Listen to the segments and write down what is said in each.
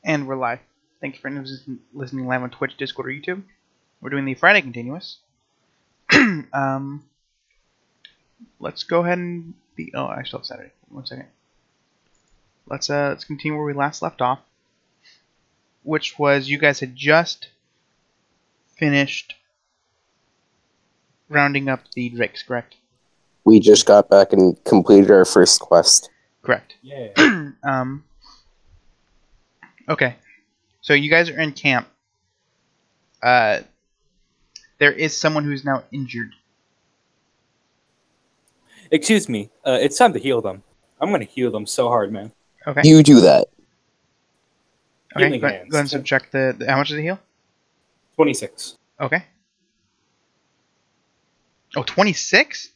And we're live. Thank you for listening live on Twitch, Discord, or YouTube. We're doing the Friday continuous. Let's go ahead and be. Oh, I still have Saturday. 1 second. Let's continue where we last left off, which was you guys had just finished rounding up the drakes, correct? We just got back and completed our first quest. Correct. Yeah. Okay. So you guys are in camp. There is someone who's now injured. Excuse me. It's time to heal them. I'm gonna heal them so hard, man. Okay. You do that. Okay. Healing Go ahead and subtract the. How much does it heal? 26. Okay. Oh, 26?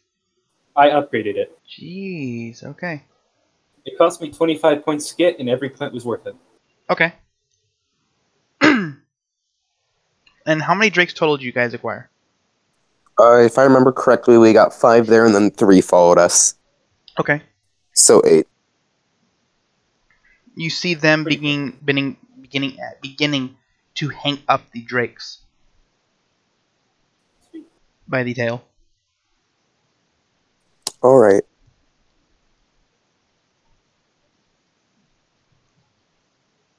I upgraded it. Jeez. Okay. It cost me 25 points to get, and every point was worth it. Okay. And how many drakes total did you guys acquire? If I remember correctly, we got 5 there, and then 3 followed us. Okay. So 8. You see them beginning to hang up the drakes by the tail. All right.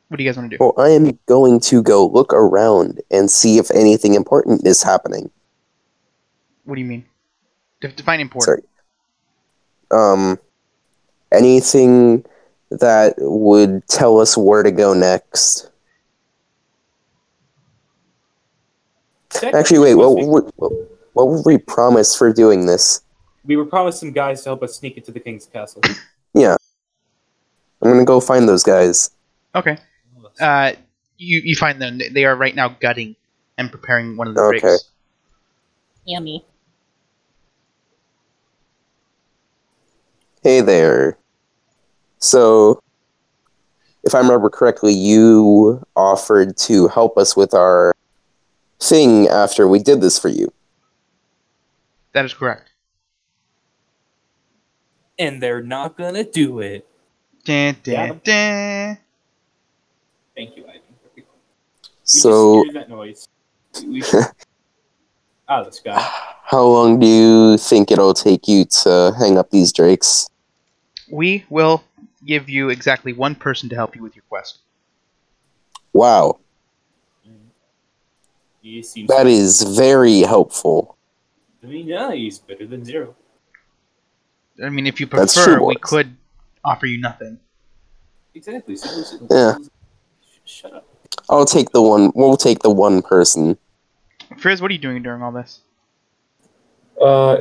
What do you guys want to do? Well, I am going to go look around and see if anything important is happening. What do you mean? Define important. Sorry. Anything that would tell us where to go next. Actually, wait. What were we promised for doing this? We were promised some guys to help us sneak into the king's castle. Yeah. I'm gonna go find those guys. Okay. You find them. They are right now gutting and preparing one of the Okay. drakes. Yummy. Hey there. So, if I remember correctly, you offered to help us with our thing after we did this for you. That is correct. And they're not gonna do it. Dun, dun, dun. Thank you, Ivan. We So, just hear that noise. We should... this guy. how long do you think it'll take you to hang up these drakes? We will give you exactly one person to help you with your quest. Wow, He seems that is very helpful. I mean, yeah, he's better than 0. I mean, if you That's prefer, true, we boys. could offer you nothing. Exactly. Yeah. Shut up. We'll take the one person. Frizz, what are you doing during all this?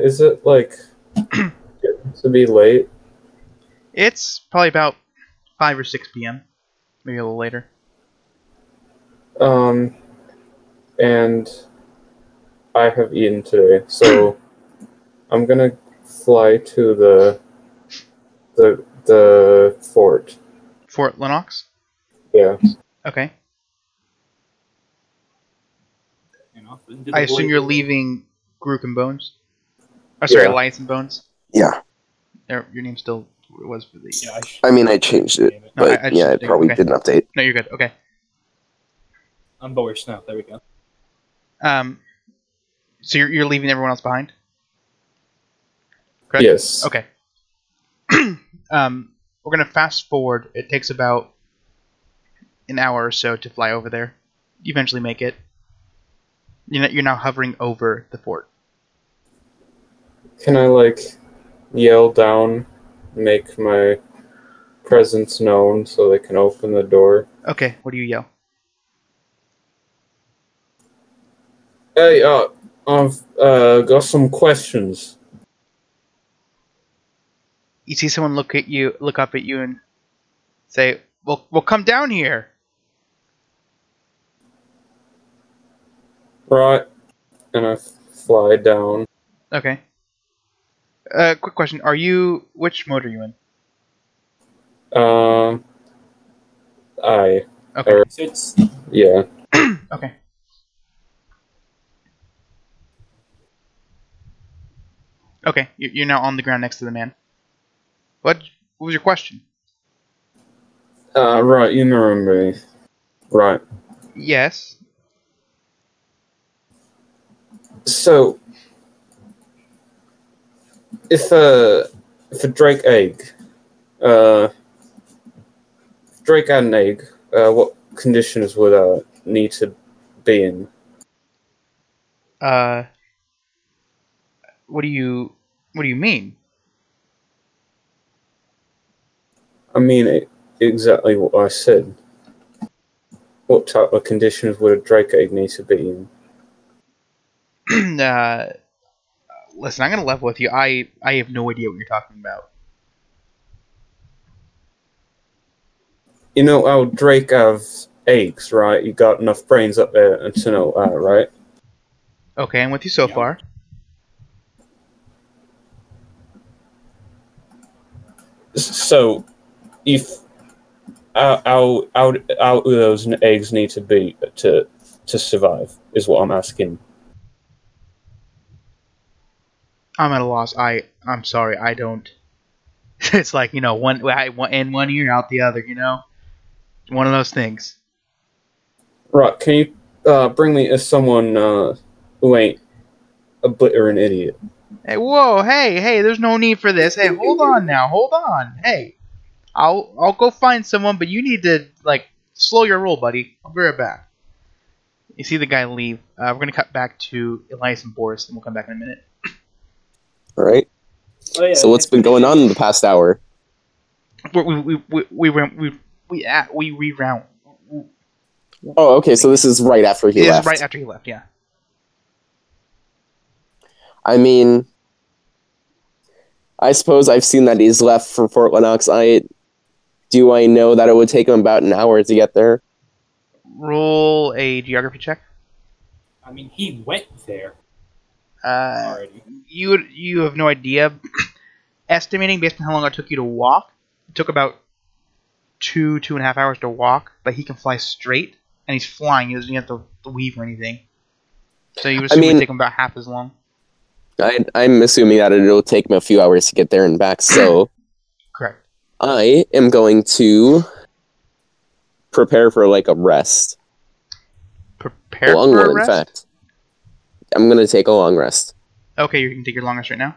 Is it like to be late? It's probably about 5 or 6 p.m. Maybe a little later. And I have eaten today, so I'm gonna fly to the fort. Fort Lennox? Yeah. Okay. And off into the I assume void. you're leaving Grook and Bones? Oh, sorry, Yeah. Alliance and Bones? Yeah. Your name still was for the... Yeah, I mean, I changed it, No, but I yeah, just- it probably okay. didn't update. No, you're good. Okay. I'm Boris now. There we go. So you're leaving everyone else behind? Correct? Yes. Okay. We're gonna fast forward. It takes about an hour or so to fly over there. You eventually make it. You're now hovering over the fort. Can I yell down, make my presence known so they can open the door? Okay, what do you yell? Hey, I've got some questions. You see someone look up at you, and say, "Well, come down here." Right. And I fly down. Okay. Quick question: which mode are you in? I. Okay. So it's Yeah. Okay. Okay, you're now on the ground next to the man. What was your question? Right, you remember me. Right. Yes. So, if a Drake egg, Drake had an egg, what conditions would need to be in? What do you mean? I mean exactly what I said. What type of conditions would a Drake egg need to be in? Listen, I'm gonna level with you. I have no idea what you're talking about. You know how Drake have eggs, right? You got enough brains up there to know that, right? Okay, I'm with you so Yeah. far. So, if how do those eggs need to be to survive? Is what I'm asking. I'm at a loss. I'm sorry. I don't. It's like, you know, one in one ear, out the other. You know, one of those things. Right? Can you bring me as someone who ain't a blittering idiot? Hey, whoa, hey, there's no need for this. Hey, hold on now, hold on. Hey, I'll go find someone, but you need to like slow your roll, buddy. I'll be right back. You see the guy leave. We're gonna cut back to Elias and Boris, and we'll come back in a minute. All right. Oh, yeah, So what's been going on in the past hour? We reround. Oh, okay. So this is right after he It is left. right after he left. Yeah. I mean, I suppose I've seen that he's left for Fort Lennox. Do I know that it would take him about an hour to get there? Roll a geography check. I mean, he went there already. You have no idea. Estimating based on how long it took you to walk, it took about 2.5 hours to walk, but he can fly straight, and he's flying. He doesn't have to weave or anything. So you would assume it would take him about half as long. I'm assuming that it'll take him a few hours to get there and back, so Correct. I am going to prepare for like a rest. Prepare A long for one, a in rest? fact. I'm going to take a long rest. Okay, you can take your long rest right now.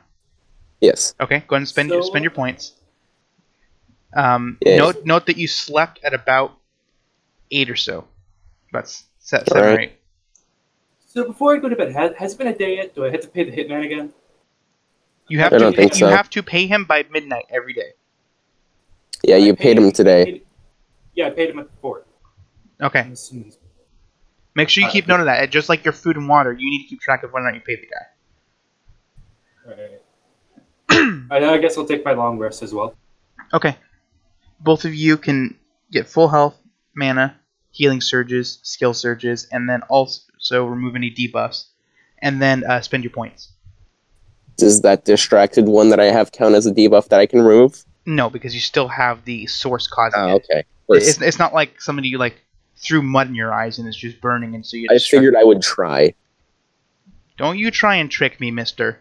Yes. Okay, go ahead and spend your points. Yeah. Note that you slept at about 8 or so. About 7 All right. or 8. So before I go to bed, has it been a day yet? Do I have to pay the hitman again? You have I to don't think so. You have to pay him by midnight every day. Yeah, you paid him today. Yeah, I paid him at 4. Okay. Make sure you keep note of that. Just like your food and water, you need to keep track of whether or not you paid the guy. Right. I guess I'll take my long rest as well. Okay. Both of you can get full health, mana, healing surges, skill surges, and then also remove any debuffs. And then spend your points. Does that distracted one that I have count as a debuff that I can remove? No, because you still have the source causing it. Okay. It's not like somebody like threw mud in your eyes and it's just burning, and so you. I figured I would try. Don't you try and trick me, mister.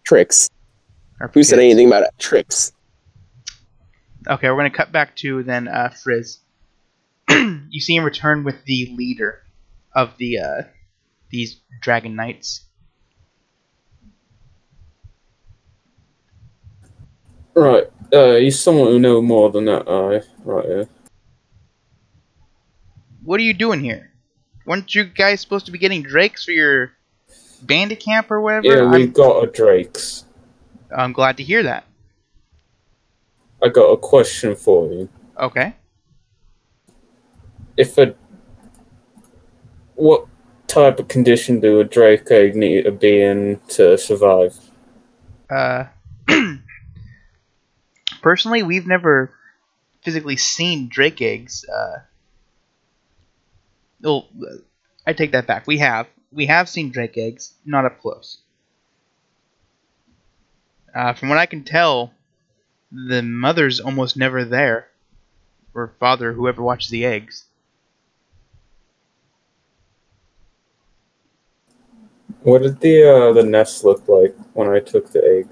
Tricks. Or Who said kids. anything about tricks? Okay, we're going to cut back to then Frizz. You see him return with the leader of these Dragon Knights. Right. He's someone who knows more than that. Right here. What are you doing here? Weren't you guys supposed to be getting drakes for your bandit camp or whatever? Yeah, we got a Drake's. I'm glad to hear that. I got a question for you. Okay. What type of condition do a Drake egg need to be in to survive? Personally, we've never physically seen drake eggs. Well, I take that back. We have seen drake eggs, not up close. From what I can tell, the mother's almost never there, or father, whoever watches the eggs. What did the nest look like when I took the egg?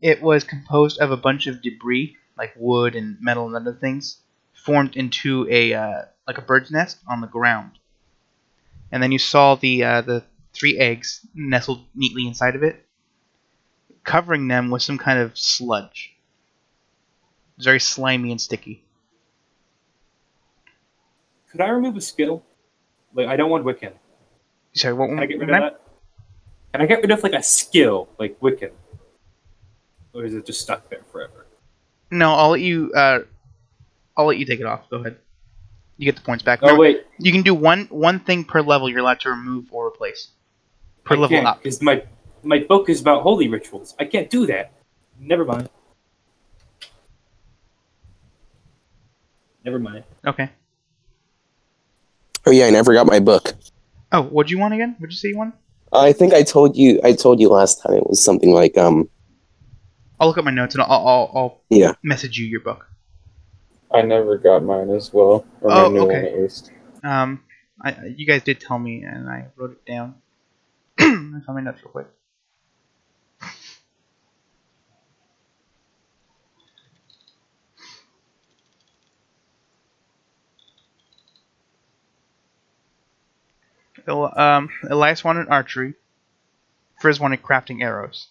It was composed of a bunch of debris, like wood and metal and other things, formed into a like a bird's nest on the ground, and then you saw the 3 eggs nestled neatly inside of it, covering them with some kind of sludge. It's very slimy and sticky. Could I remove a skill? Like, I don't want Wiccan. Sorry, what? Can I get rid of that? Can I get rid of like a skill, like Wiccan? Or is it just stuck there forever? No, I'll let you take it off. Go ahead. You get the points back. Oh, Remember, wait. you can do one thing per level you're allowed to remove or replace. Per level up. Because my book is about holy rituals. I can't do that. Never mind. Never mind. Okay. Oh yeah, I never got my book. Oh, what'd you want again? What'd you say you wanted? I think I told you last time. It was something like I'll look at my notes and I'll yeah. message you your book. I never got mine as well, or Oh, my new okay. one at least. You guys did tell me, and I wrote it down. I found my notes real quick. Elias wanted archery. Frizz wanted crafting arrows.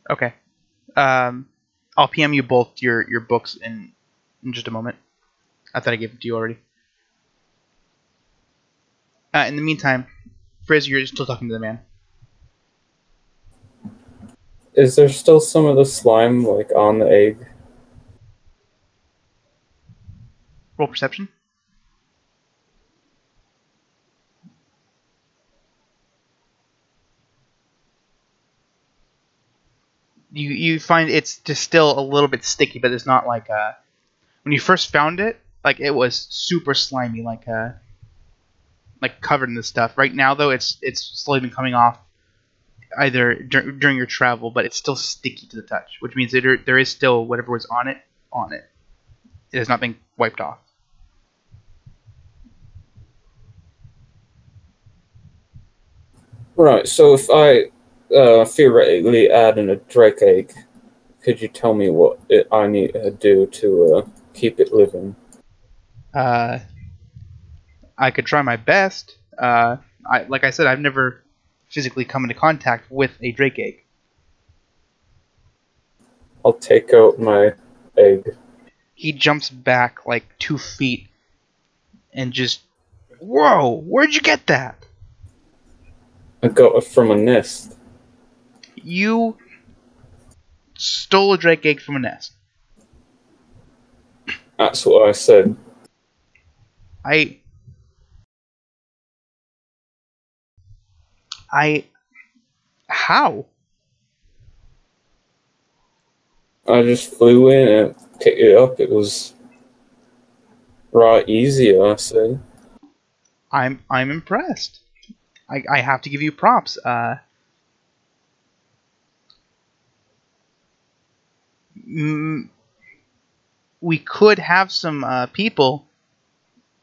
Okay. I'll PM you both your books in just a moment. I thought I gave them to you already. In the meantime, Frizz, you're still talking to the man. Is there still some of the slime like on the egg? Roll perception. You find it's just still a little bit sticky, but it's not like when you first found it, like it was super slimy, like covered in this stuff. Right now though, it's slowly been coming off either during your travel, but it's still sticky to the touch, which means that there is still whatever was on it. It has not been wiped off. Right, so if I theoretically add in a drake egg, could you tell me what I need to do to keep it living? I could try my best. Like I said, I've never physically come into contact with a drake egg. I'll take out my egg. He jumps back like 2 feet and just, whoa! Where'd you get that? I got it from a nest. You stole a drake egg from a nest. That's what I said. How? I just flew in and picked it up. It was right easy, I said. I'm impressed. I have to give you props. We could have some people.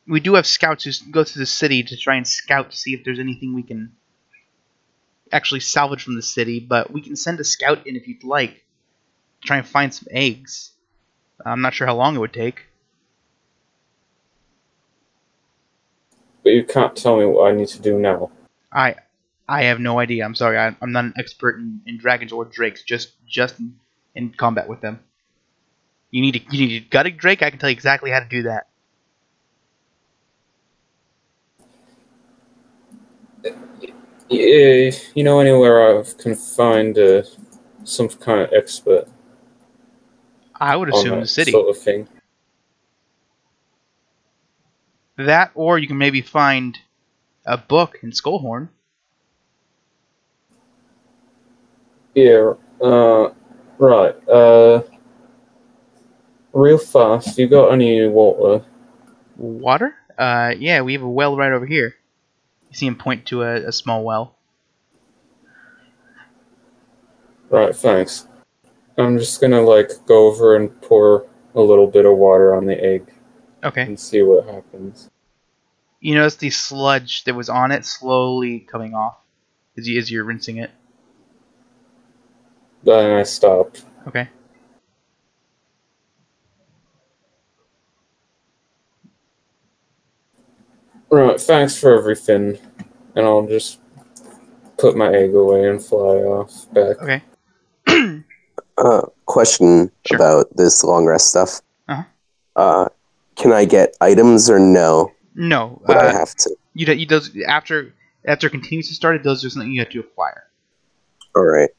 We do have scouts who go through the city to try and scout to see if there's anything we can actually salvage from the city, but we can send a scout in if you'd like to try and find some eggs. I'm not sure how long it would take. But you can't tell me what I need to do now. I have no idea. I'm sorry. I'm not an expert in dragons or drakes. Just in combat with them. You need to gut a drake. I can tell you exactly how to do that. You know anywhere I can find some kind of expert I would on assume that the city. sort of thing? That, or you can maybe find a book in Skullhorn. Yeah, right. Real fast, you got any water? Water? Yeah, we have a well right over here. You see him point to a small well. Right, thanks. I'm just gonna, go over and pour a little bit of water on the egg Okay. and see what happens. You notice the sludge that was on it slowly coming off as you're rinsing it. Then I stopped. Okay. Right, thanks for everything. And I'll just put my egg away and fly off back. Okay. Question Sure. about this long rest stuff. Uh-huh. Can I get items or no? No. Would I have to? You does after continues to start, it does do something you have to acquire. Alright.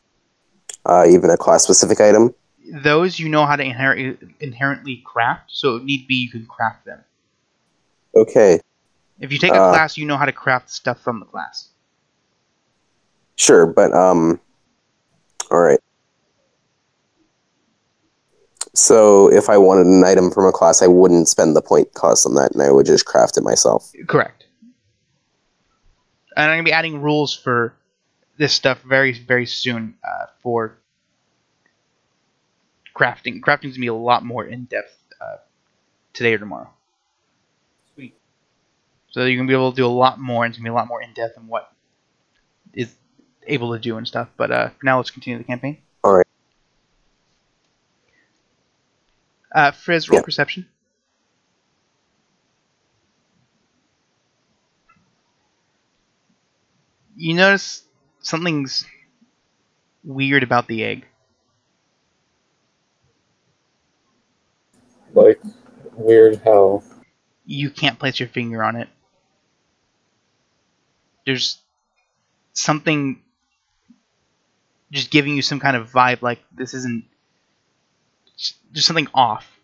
Even a class-specific item? Those you know how to inherently craft, so if need be, you can craft them. Okay. If you take a class, you know how to craft stuff from the class. Sure, but, alright. So, if I wanted an item from a class, I wouldn't spend the point cost on that, and I would just craft it myself. Correct. And I'm going to be adding rules for this stuff very, very soon for crafting. Crafting's going to be a lot more in-depth today or tomorrow. Sweet. So you're going to be able to do a lot more, and it's going to be a lot more in-depth in what is able to do and stuff. But for now, let's continue the campaign. Alright. Frizz, roll perception. You notice something's weird about the egg. Like, weird how? You can't place your finger on it. There's something just giving you some kind of vibe like this isn't... There's something off.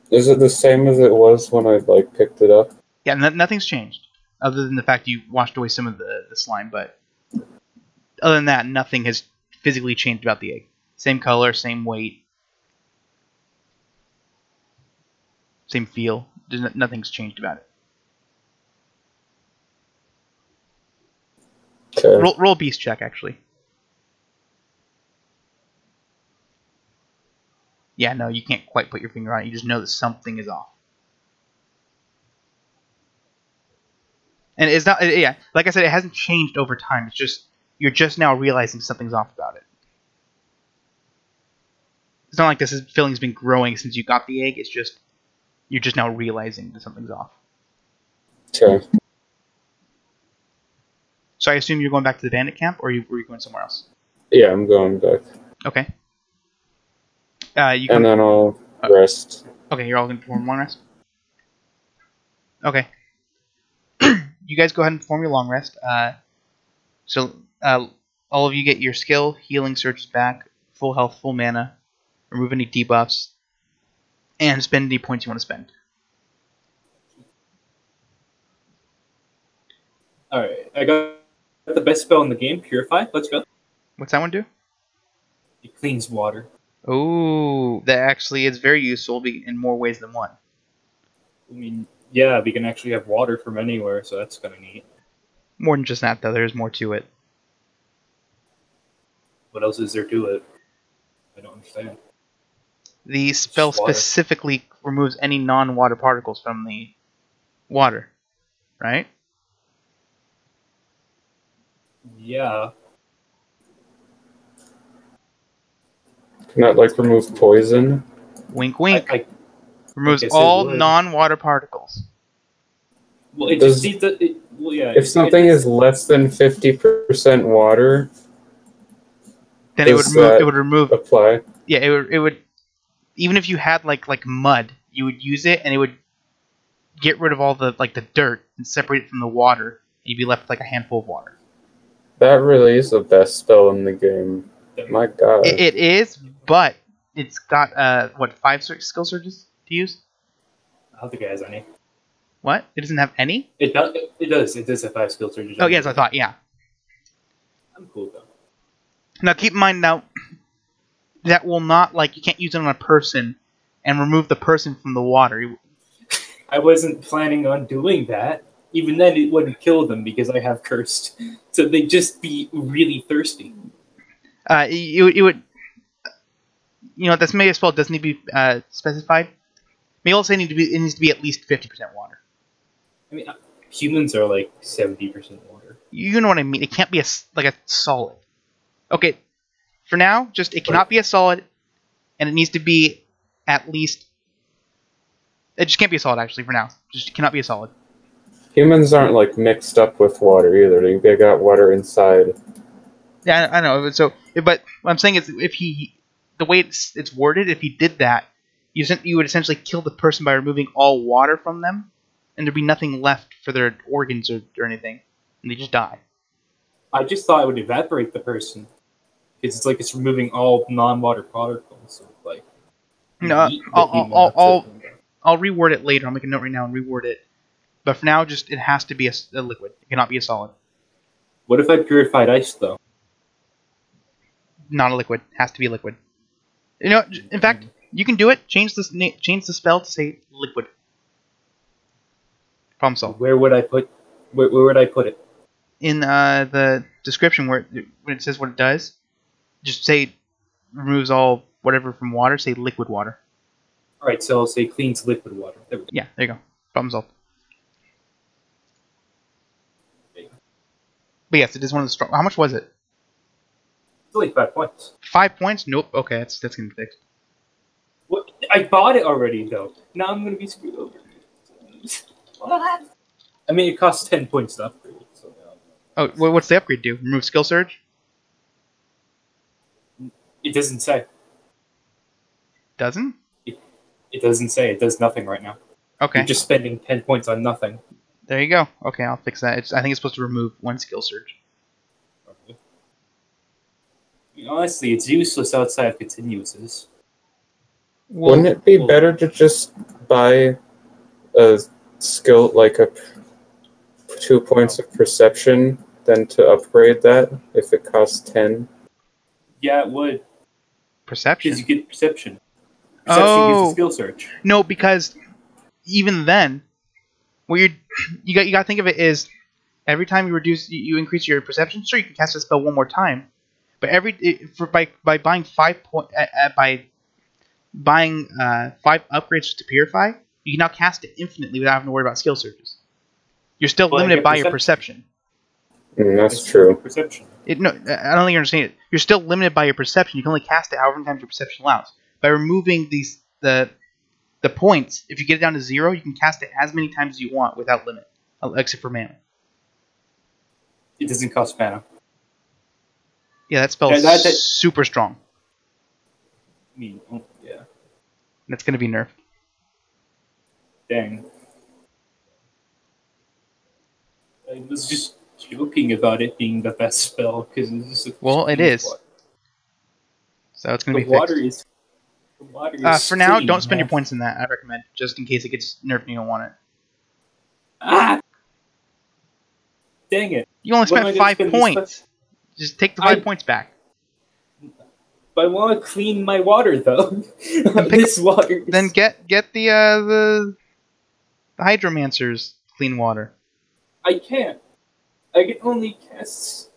Is it the same as it was when I, like, picked it up? Yeah, nothing's changed. Other than the fact you washed away some of the slime, but... Other than that, nothing has physically changed about the egg. Same color, same weight. Same feel. Nothing's changed about it. Okay. Roll a beast check, actually. Yeah, no, you can't quite put your finger on it. You just know that something is off. And it's not... Yeah, like I said, it hasn't changed over time. It's just... You're just now realizing something's off about it. It's not like this feeling's been growing since you got the egg. It's just... You're just now realizing that something's off. Okay. So I assume you're going back to the bandit camp, or were you going somewhere else? Yeah, I'm going back. Okay. And then I'll rest. Okay, you're all going to perform long rest? Okay. You guys go ahead and perform your long rest. So all of you get your skill, healing surges back, full health, full mana, remove any debuffs, and spend any points you want to spend. Alright, I got the best spell in the game, Purify. Let's go. What's that one do? It cleans water. Oh, that actually is very useful in more ways than one. I mean, yeah, we can actually have water from anywhere, so that's kind of neat. More than just that, though. There's more to it. What else is there to it? I don't understand. The spell specifically removes any non-water particles from the water, right? Yeah. Can that, like, remove poison? Wink, wink. I Removes guess it all would. non-water particles. well, it Does- just needs well, yeah. If something is less than 50% water, Then it would does remove. that It would remove. apply? Yeah, it would. Even if you had like mud, you would use it, and it would get rid of all the the dirt and separate it from the water. And you'd be left with like a handful of water. That really is the best spell in the game. My god. It is, but it's got what 5 skill surges to use. I don't think it has any. What? It doesn't have any? It does. It does. It does have 5 skill surges. Oh yes, I thought. Yeah. I'm cool though. Now keep in mind now that will not you can't use it on a person and remove the person from the water. I wasn't planning on doing that. Even then, it wouldn't kill them because I have cursed. So they'd just be really thirsty. You would. This mega spell doesn't need to be specified. May also need to be. It needs to be at least 50% water. I mean, humans are like 70% water. You know what I mean? It can't be a solid. Okay, for now, just it cannot be a solid, and it needs to be at least It just can't be a solid, actually, for now. Just cannot be a solid. Humans aren't like mixed up with water either. They got water inside. Yeah, I know. So, but what I'm saying is, if the way it's worded, if he did that, you would essentially kill the person by removing all water from them, and there'd be nothing left for their organs or anything, and they just die. I just thought it would evaporate the person. Because it's like it's removing all non-water particles. So like, No, I'll reword it later. I'll make a note right now and reword it. But for now, just it has to be a liquid. It cannot be a solid. What if I purified ice though? Not a liquid. It has to be a liquid. You know, in fact, you can do it. Change the spell to say liquid. Problem solved. Where would I put? Where would I put it? In the description when it says what it does, just say removes all whatever from water. Say liquid water. All right, so I'll say cleans liquid water. There we go. Yeah, there you go. Problem solved. But yes, it is one of the strong. How much was it? It's only 5 points. 5 points? Nope. Okay, that's gonna be fixed. What? I bought it already though. Now I'm gonna be screwed over. What? I mean, it costs 10 points to upgrade. So Oh, what's the upgrade do? Remove skill surge? it doesn't say. Doesn't? It doesn't say. It does nothing right now. Okay. You're just spending 10 points on nothing. There you go. Okay, I'll fix that. I think it's supposed to remove one skill surge. Okay. I mean, honestly, it's useless outside of continuouses. Well, Wouldn't it be better to just buy a skill like a 2 points of perception than to upgrade that if it costs 10? Yeah, it would. perception? Because you get perception. Perception gives a skill search. No, because even then, what you got to think of it is every time you increase your perception. Sure, you can cast a spell one more time, but by buying 5 upgrades to purify, you can now cast it infinitely without having to worry about skill surges. You're still Well, I limited get by your perception. That's true. Perception. No, I don't think you're understanding it. You're still limited by your perception. You can only cast it however many times your perception allows. By removing the points, if you get it down to 0, you can cast it as many times as you want without limit, except for mana. It doesn't cost mana. Yeah, that spell is super strong. I mean, yeah. That's going to be nerfed. Dang. I was just joking about it being the best spell because it's just Well, it is. Water. So it's going to be Water fixed. The water is For now, clean, don't spend man. your points in that. I recommend, just in case it gets nerfed and you don't want it. Ah! Dang it. You only What am I spent gonna 5 spend these points. Just take the 5 points back. But I want to clean my water though. Pick This water. Then get the Hydromancer's clean water. I can't. I can only cast.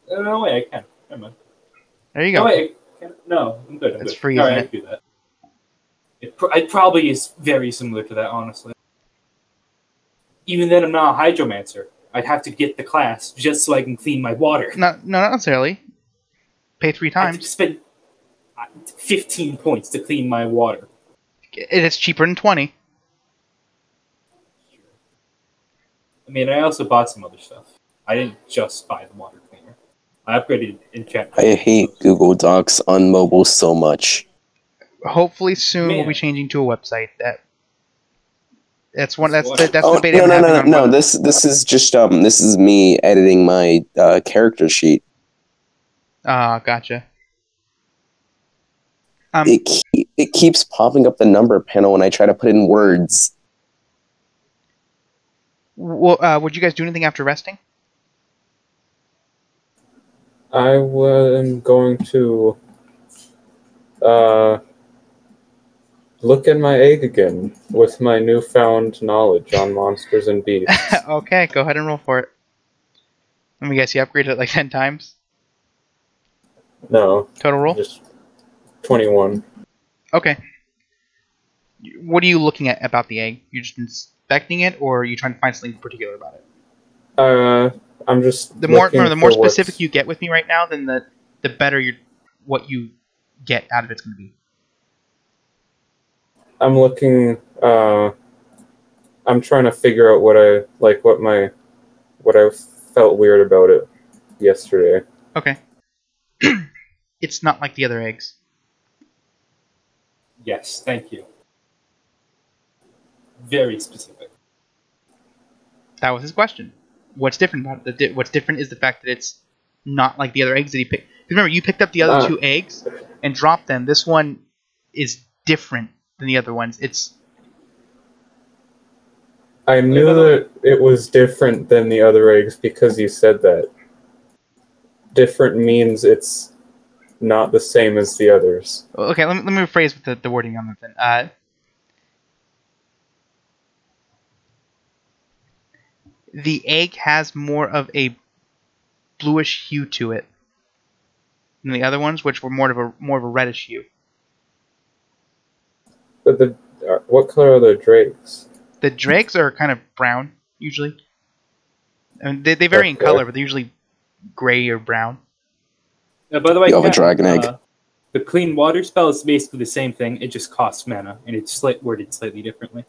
No way, I can. Never mind. There you No go. way, I can't. No, I'm good. I'm That's good. free, All isn't right, I can do that. It probably is very similar to that, honestly. Even then, I'm not a Hydromancer. I'd have to get the class just so I can clean my water. No, not necessarily. Pay 3 I have to times. spend 15 points to clean my water. It's cheaper than 20. I mean, I also bought some other stuff. I didn't just buy the water cleaner. I upgraded enchantment. I hate Google Docs on mobile so much. Hopefully soon we'll be Man. changing to a website. That's the Oh debate no I'm no having no on no! web- This is just this is me editing my character sheet. Gotcha. It keeps popping up the number panel when I try to put in words. Well, would you guys do anything after resting? I am going to look at my egg again with my newfound knowledge on monsters and beasts. Okay, go ahead and roll for it. Let me guess, you upgraded it like 10 times? No, Total roll? just 21. Okay. What are you looking at about the egg? You just inspecting it, or are you trying to find something particular about it? I'm just The more looking more for what's- specific you get with me right now, then the better what you get out of it's going to be. I'm looking I'm trying to figure out what I felt weird about it yesterday. Okay. It's not like the other eggs. Yes, thank you. Very specific. That was his question. What's different about it? What's different is the fact that it's not like the other eggs that he picked. Because remember, you picked up the other 2 eggs and dropped them. This one is different than the other ones. I knew that it was different than the other eggs because you said that. Different means it's not the same as the others. Okay, let me rephrase the wording on that then. The egg has more of a bluish hue to it than the other ones, which were more of a reddish hue. But what color are the drakes? The drakes are kind of brown usually. I mean, they vary in color, but they're usually gray or brown. By the way, You have a dragon egg. The clean water spell is basically the same thing. It just costs mana, and it's worded slightly differently.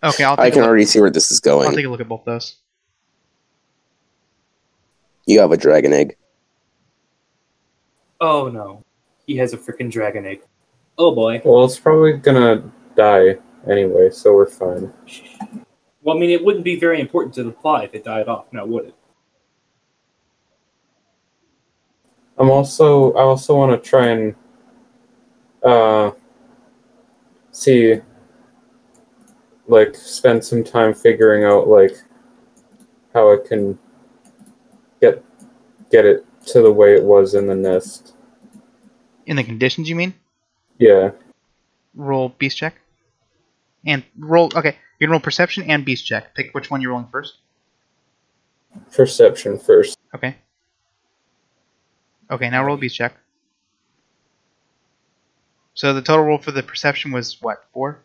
Okay, I can already see where this is going. I'll take a look at both those. You have a dragon egg. Oh no, he has a freaking dragon egg. Oh boy. Well, it's probably gonna die anyway, so we're fine. Well, I mean, it wouldn't be very important to the plot if it died off, now would it? I also want to try and see, spend some time figuring out how I can get it to the way it was in the nest. In the conditions, you mean? Yeah. Roll beast check. And roll. Okay, you're gonna roll perception and beast check. Pick which one you're rolling first. Perception first. Okay. Okay, now roll a beast check. So the total roll for the perception was what? 4?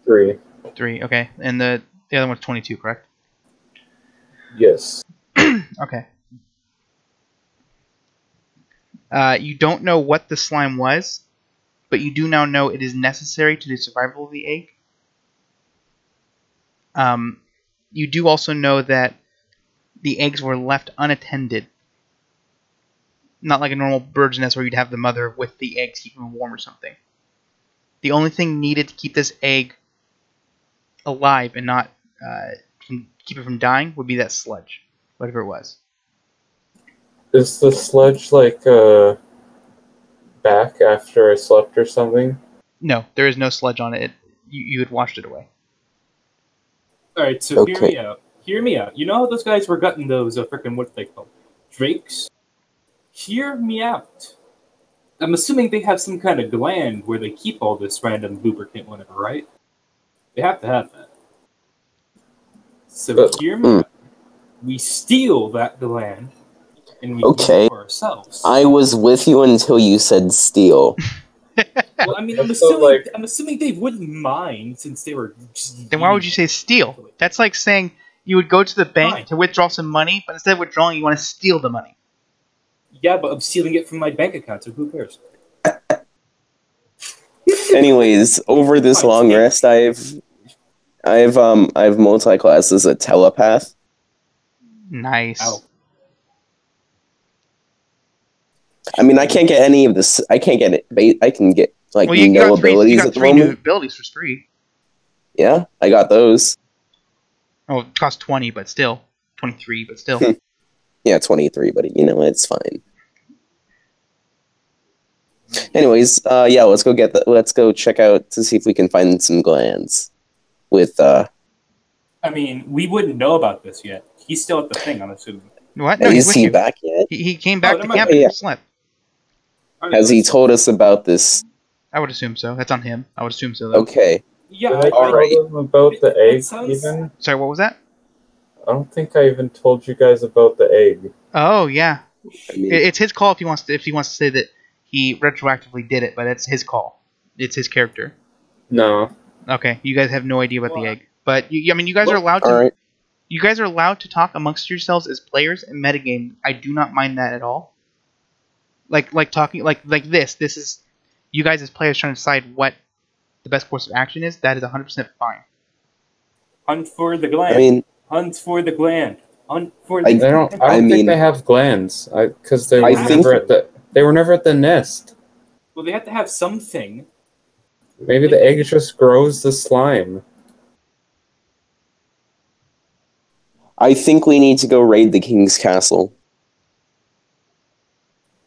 3. 3. Okay, and the other one was 22, correct? Yes. Okay. You don't know what the slime was, but you do now know it is necessary to the survival of the egg. You do also know that the eggs were left unattended. Not like a normal bird's nest where you'd have the mother with the eggs keeping them warm or something. The only thing needed to keep this egg alive and not keep it from dying would be that sludge, whatever it was. Is the sludge back after I slept or something? No, there is no sludge on it. You had washed it away. Alright, so hear me out. Hear me out. You know how those guys were gutting those freaking, what they call drakes? Hear me out. I'm assuming they have some kind of gland where they keep all this random lubricant, whatever, right? They have to have that. So hear me out. We steal that gland, and we use it for ourselves. I was with you until you said steal. Well, I mean, I'm assuming they wouldn't mind since they were just... Then why would you say steal? That's like saying you would go to the bank to withdraw some money, but instead of withdrawing, you want to steal the money. Yeah, but I'm stealing it from my bank account, so who cares? Anyways, over this long rest, I've multi-classed as a telepath. Nice. Ow. I mean, I can't get any of this. I can't get it. I can get you no got abilities you at the got 3 new moment. abilities for free. Yeah, I got those. Oh, it costs 20, but still 23, but still. Yeah, 23, but it's fine. Anyways, yeah, let's go check out to see if we can find some glands. With I mean, we wouldn't know about this yet. He's still at the thing, I'm assuming. What? No, is he back yet? He came back to camp yeah. and slept. Has he told us about this? I would assume so. That's on him. I would assume so, though. Okay. Yeah, Did I tell them about the egg even? Sorry, what was that? I don't think I even told you guys about the egg. Oh, yeah. I mean, It's his call if he wants to say that he retroactively did it, but it's his call. It's his character. No. Okay, you guys have no idea about the egg. But, you guys are allowed to... Alright. You guys are allowed to talk amongst yourselves as players in metagame. I do not mind that at all. Like talking like this. This is you guys as players trying to decide what the best course of action is. That is 100% fine. Hunt for the gland. I mean, Hunt for the gland. Hunt for the. I I don't mean- think they have glands. Because they were I think- never at the nest. Well, they have to have something. Maybe the egg just grows the slime. I think we need to go raid the king's castle.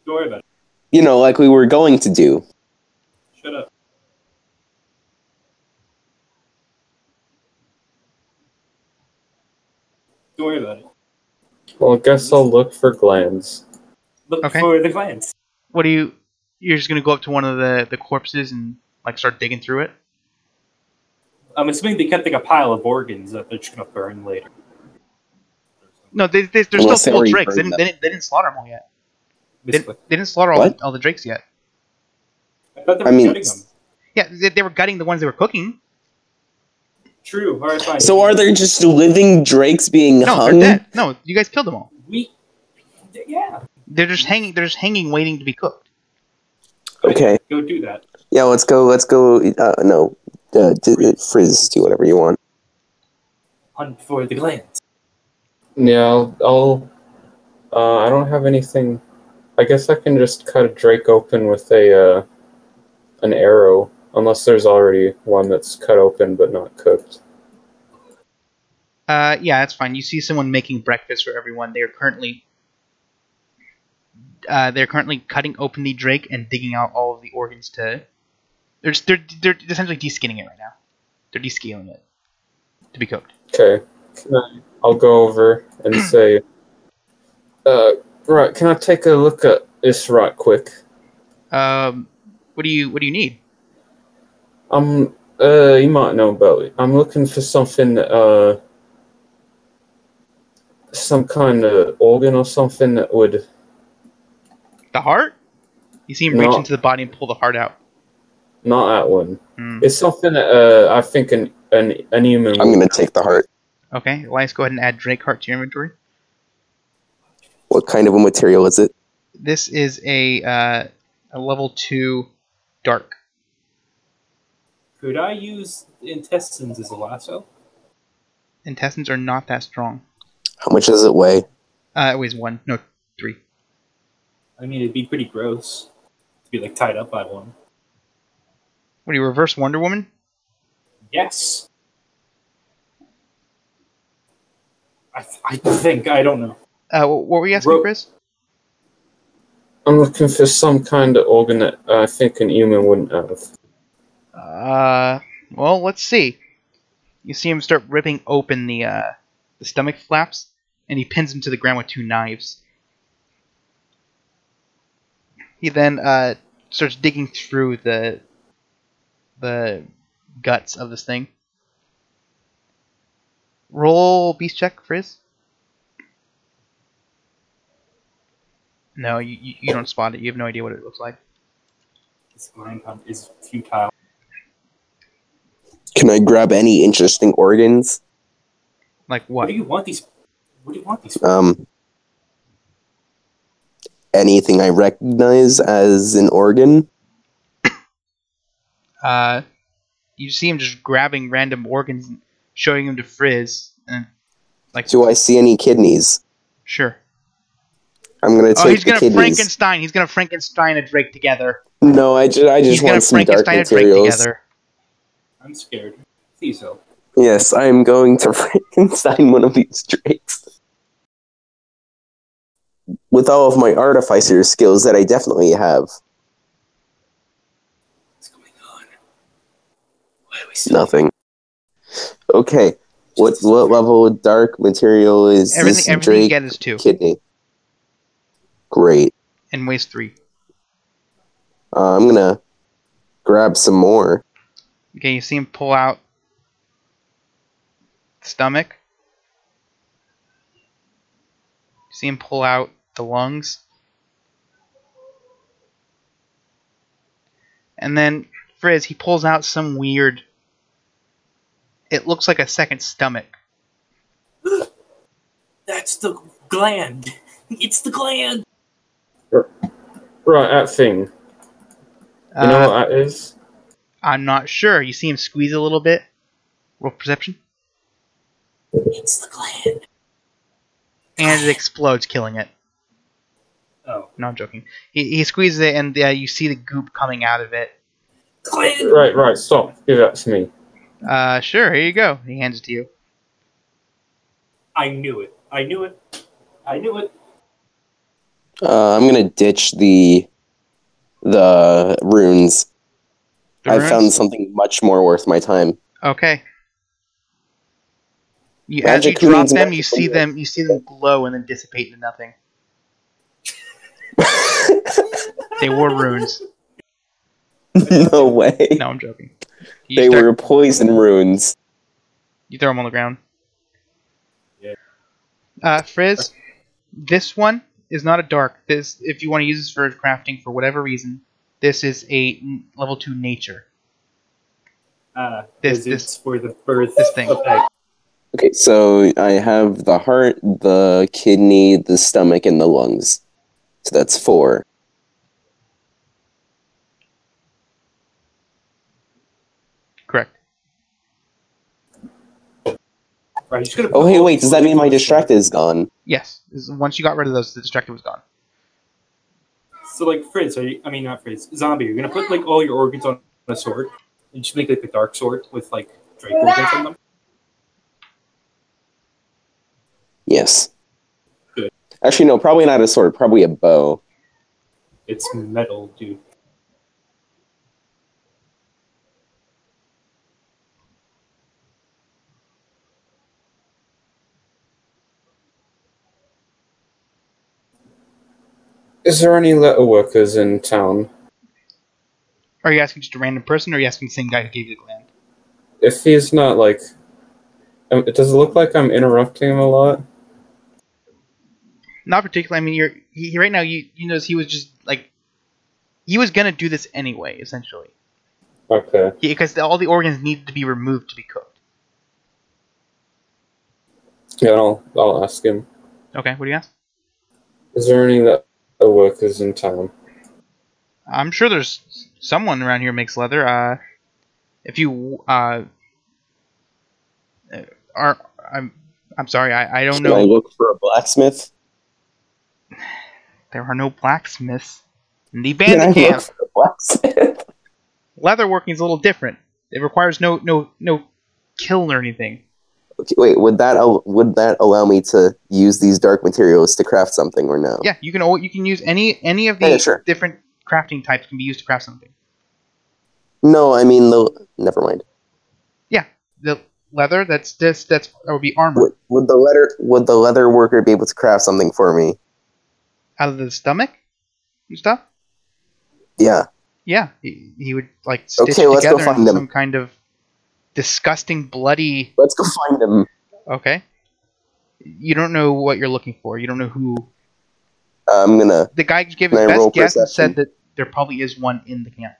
Don't worry about it. You know, like we were going to do. Shut up. Don't worry about it. Well, I guess I'll look for glands. Look Okay. for the glands. What do you? You're just gonna go up to one of the corpses and like start digging through it? I'm assuming they kept like a pile of organs that they're just gonna burn later. No, they're still Unless they full already drakes. They burned didn't, they didn't slaughter them all yet. They Basically. didn't slaughter What? all the drakes yet. I thought they I were mean, gutting them. Yeah, they were gutting the ones they were cooking. True. All right, fine. So are there just living drakes being No, hung? they're dead. No, you guys killed them all. Yeah. They're just hanging. They're just hanging, waiting to be cooked. Okay. Go do that. Yeah, let's go. No. Frizz, do whatever you want. Hunt for the glands. Yeah, I'll I don't have anything. I guess I can just cut a drake open with an arrow, unless there's already one that's cut open but not cooked. Yeah, that's fine. You see someone making breakfast for everyone. They're currently cutting open the drake and digging out all of the organs to. They're essentially deskinning it right now. They're descaling it to be cooked. Okay, I'll go over and say, right, can I take a look at this right quick? What do you need? You might know about it. I'm looking for something, some kind of organ or something that would. The heart? You see him No. reach into the body and pull the heart out. Not that one. Hmm. It's something that I think an human. I'm gonna take the heart. Okay, Elias, go ahead and add Drake heart to your inventory. What kind of a material is it? This is a level 2 dark. Could I use intestines as a lasso? Intestines are not that strong. How much does it weigh? It weighs 1, no, 3. I mean, it'd be pretty gross to be like tied up by one. What do you reverse Wonder Woman? Yes. I think I don't know. What were you asking, Chris? I'm looking for some kind of organ that I think an human wouldn't have. Well, let's see. You see him start ripping open the stomach flaps, and he pins him to the ground with 2 knives. He then starts digging through the guts of this thing. Roll beast check, Frizz. No, you don't spot it. You have no idea what it looks like. This mind hunt is futile. Can I grab any interesting organs? Like What what? do you want these? What do you want these? For? Anything I recognize as an organ? You see him just grabbing random organs and showing them to Frizz, and like, Do I see any kidneys? sure. I'm gonna Oh, take he's the gonna kidneys. Frankenstein. He's gonna Frankenstein a Drake together. No, I just He's gonna want some dark Frankenstein a Drake materials. together. I'm scared. Please help. Yes, I am going to Frankenstein one of these drakes. With all of my artificer skills that I definitely have. What's going on? Why do we see Nothing. Okay, what level of dark material is this Everything you drake get is 2 kidney? Great. and weighs 3. I'm gonna grab some more. Okay, you see him pull out the stomach. You see him pull out the lungs. And then Frizz, he pulls out some weird. It looks like a second stomach. That's the gland. It's the gland. Right, that thing. You know what that is? I'm not sure. You see him squeeze a little bit. Roll perception. It's the clan. And it explodes, killing it. Oh. No, I'm joking. He squeezes it, and you see the goop coming out of it. Clan! Right, stop. Give that to me. Sure, here you go. He hands it to you. I knew it. I'm gonna ditch the runes. I found something much more worth my time. Okay. As you drop them, you see them glow and then dissipate into nothing. They were runes. No way. No, I'm joking. They were poison runes. You throw them on the ground. Yeah. Frizz, this one is not a dark. This, if you want to use this for crafting for whatever reason, this is a level 2 nature. It's for the birth this thing. effect. Okay, so I have the heart, the kidney, the stomach, and the lungs. So that's 4. Correct. Right, oh, hey, wait, does that mean my distracted is gone? Yes. Once you got rid of those, the distracted was gone. So, like, Frizz, not Frizz, Zombie, you're gonna put, like, all your organs on a sword, and just make, like, a dark sword with, like, Drake organs on them? Yes. Good. Actually, no, probably not a sword, probably a bow. It's metal, dude. Is there any letter workers in town? Are you asking just a random person, or are you asking the same guy who gave you the gland? If he's not, like... does it look like I'm interrupting him a lot? Not particularly. I mean, he right now, you notice he was just, like... He was gonna do this anyway, essentially. Okay. Because all the organs needed to be removed to be cooked. Yeah, I'll ask him. Okay, what do you ask? Is there any letter workers in town? I'm sure there's someone around here who makes leather. If you I'm sorry, I don't know. Can I look for a blacksmith? There are no blacksmiths in the bandit camp. Look for a blacksmith? Leather working is a little different. It requires no kiln or anything. Okay, wait, would that allow me to use these dark materials to craft something or no? Yeah, you can use any of the sure. different crafting types can be used to craft something. No, I mean never mind. Yeah, the leather that would be armor. Would the leather worker be able to craft something for me? Out of the stomach and stuff? Yeah. Yeah, he would like stitch Okay, let's together go find into him. some kind of disgusting bloody. Let's go find him. Okay. You don't know what you're looking for. You don't know who. I'm gonna. The guy gave his best guess and said that there probably is one in the camp.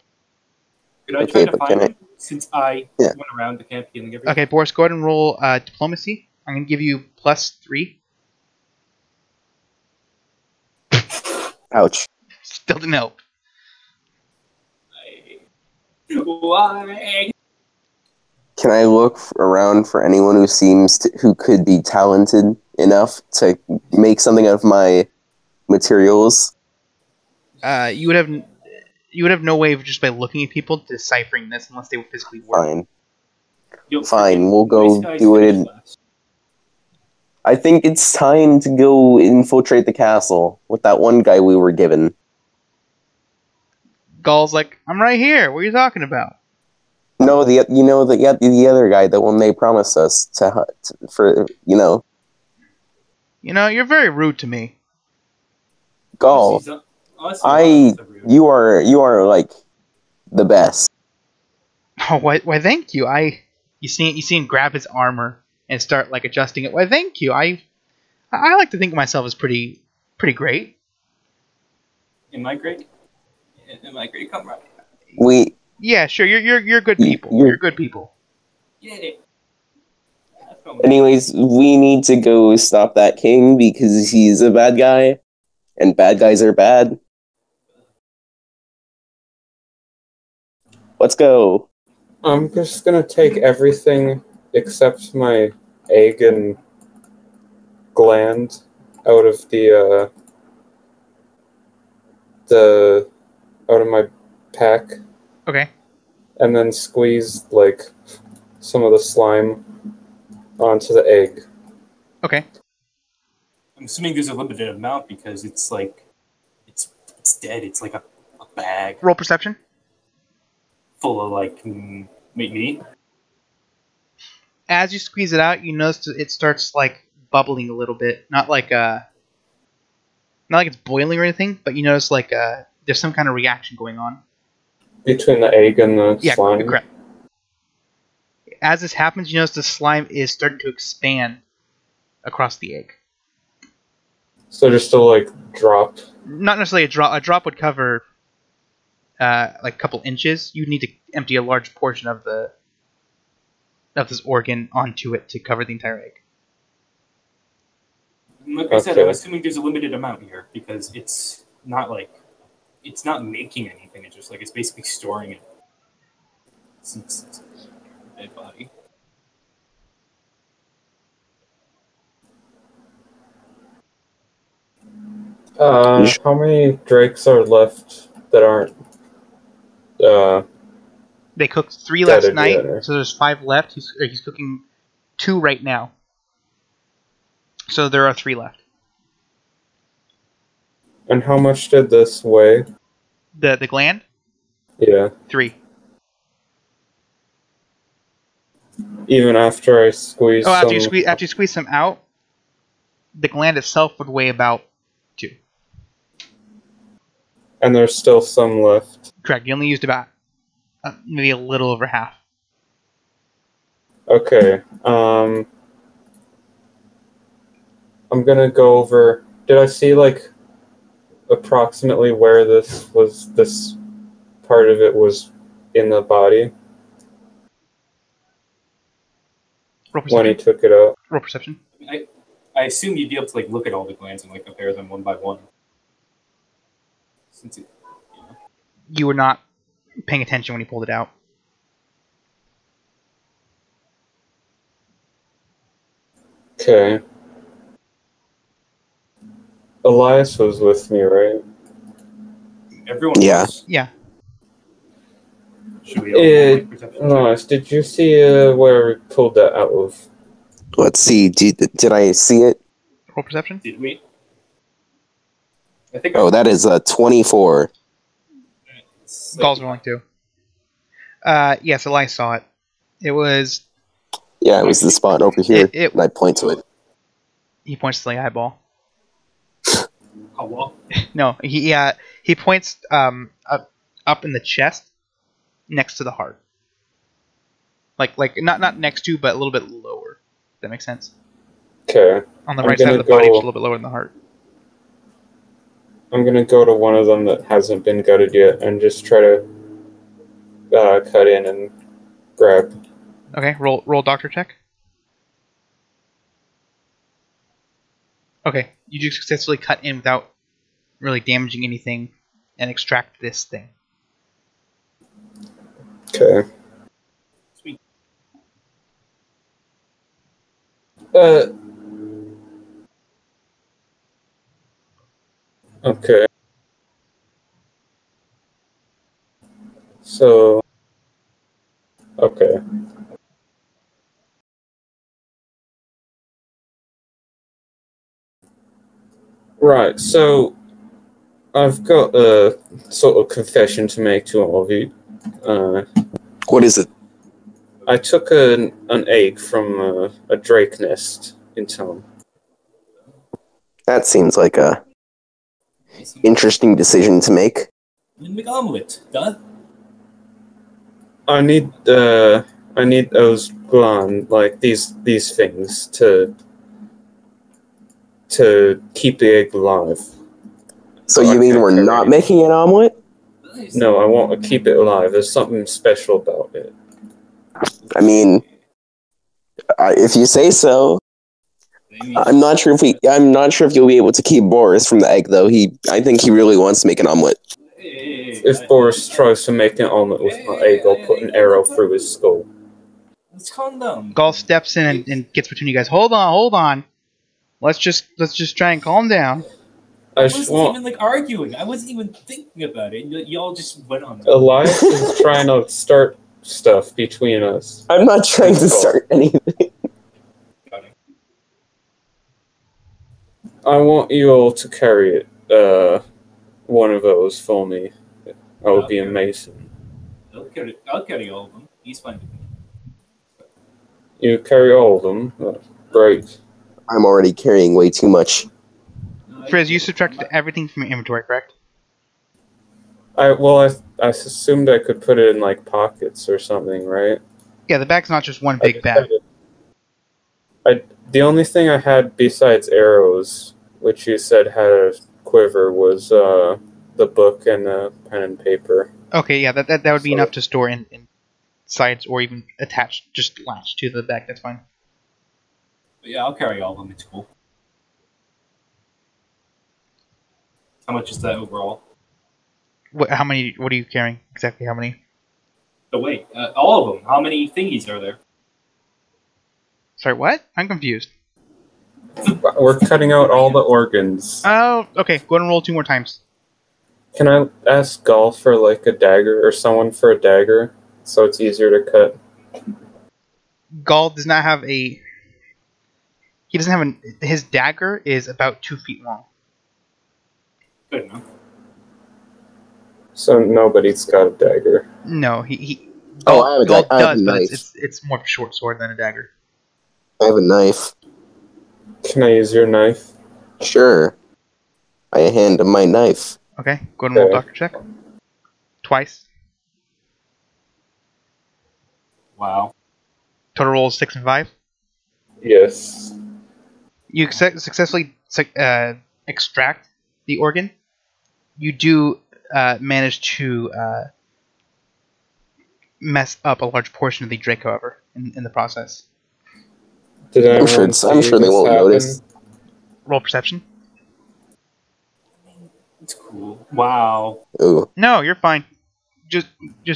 Could I try to find him since I went around the camp healing everything? Okay, Boris, go ahead and roll diplomacy. I'm going to give you +3. Ouch. Still didn't help. Why? Can I look around for anyone who could be talented enough to make something out of my materials? You would have no way of just by looking at people deciphering this unless they physically work. Fine, we'll go do it. I think it's time to go infiltrate the castle with that one guy we were given. Gall's like, I'm right here. What are you talking about? No, the other guy, the one they promised us for. You know, you're very rude to me. Gall, you are like the best. Oh, why thank you. You see him grab his armor and start like adjusting it. Why thank you. I like to think of myself as pretty great. Am I great? Am I great, comrade? Yeah, sure. You're good people. You're good people. Yeah. Anyways, we need to go stop that king because he's a bad guy, and bad guys are bad. Let's go. I'm just gonna take everything except my egg and gland out of the out of my pack, Okay. and then squeeze like some of the slime onto the egg. Okay. I'm assuming there's a limited amount because it's like it's dead. It's like a bag Roll perception. full of like meat. As you squeeze it out, you notice it starts like bubbling a little bit. Not like it's boiling or anything, but you notice like there's some kind of reaction going on. Between the egg and the slime? Yeah, correct. As this happens, you notice the slime is starting to expand across the egg. So just a like drop? Not necessarily a drop. A drop would cover like a couple inches. You need to empty a large portion of this organ onto it to cover the entire egg. Like I said, I'm assuming there's a limited amount here because it's not making anything. It's just like it's basically storing it since it's a dead body. How many drakes are left that aren't They cooked 3 last night, yet, so there's 5 left. He's cooking 2 right now. So there are 3 left. And how much did this weigh? The gland? Yeah. 3. Even after I squeeze after you squeeze some out, the gland itself would weigh about 2. And there's still some left. Correct. You only used about maybe a little over half. Okay. I'm gonna go over. Did I see like approximately where this part of it was in the body when he took it out? Roll perception. I assume you'd be able to like look at all the glands and like compare them one by one. Since you were not paying attention when he pulled it out. Okay. Elias was with me, right? Everyone was. Yeah. Should we all Elias, did you see where we pulled that out of? Let's see. Did I see it? Roll perception. Did we? I think. Oh, that is 24. Gall's rolling too. Yes, Elias saw it. It was. Yeah, it was the spot over here, and I point to it. He points to the eyeball. Oh, well. No, he points up in the chest, next to the heart. Like not next to, but a little bit lower. Does that make sense? Okay. On the right side of the body, which is a little bit lower than the heart. I'm gonna go to one of them that hasn't been gutted yet, and just try to cut in and grab. Okay, roll doctor check. Okay, you just successfully cut in without really damaging anything and extract this thing. Okay. Sweet. Okay. So. Okay. Right, so I've got a sort of confession to make to all of you. What is it? I took an egg from a drake nest in town. That seems like a interesting decision to make. Make omelet, done. I need those gland, like these things to keep the egg alive. So you mean we're not making an omelet? No, I want to keep it alive. There's something special about it. I mean, if you say so. I'm not sure if you'll be able to keep Boris from the egg, though. I think he really wants to make an omelet. If Boris tries to make an omelet with my egg, I'll put an arrow through his skull. Let's calm down. Gall steps in and gets between you guys. Hold on. Let's just try and calm down. I wasn't even like arguing. I wasn't even thinking about it. Y'all just went on. Elias is trying to start stuff between us. I'm not trying to start anything. I want you all to carry it. One of those for me. That would be amazing. I'll carry all of them. He's fine with me. You carry all of them? Great. I'm already carrying way too much. Frizz, you subtracted everything from your inventory, correct? I assumed I could put it in like pockets or something, right? Yeah, the bag's not just one big bag. The only thing I had besides arrows, which you said had a quiver, was the book and the pen and paper. Okay, yeah, that would be enough to store in sides or even attached, just latched to the bag. That's fine. But yeah, I'll carry all of them. It's cool. How much is that overall? How many? What are you carrying? Exactly how many? Oh wait, all of them. How many thingies are there? Sorry, what? I'm confused. We're cutting out all the organs. Oh, okay. Go ahead and roll 2 more times. Can I ask Gall for like a dagger or someone for a dagger so it's easier to cut? Gall does not have a. He doesn't have his dagger is about 2 feet long. Good enough. So nobody's got a dagger. No, he Oh, I have a Gall I have a does, but knife. it's more of a short sword than a dagger. I have a knife. Can I use your knife? Sure. I hand him my knife. Okay, go ahead and roll Okay. doctor check. Twice. Wow. Total roll is 6 and 5. Yes. You successfully extract the organ. You do manage to mess up a large portion of the Drake, however, in the process. Did I'm sure they won't notice. Roll perception. It's cool. Wow. Ooh. No, you're fine. Just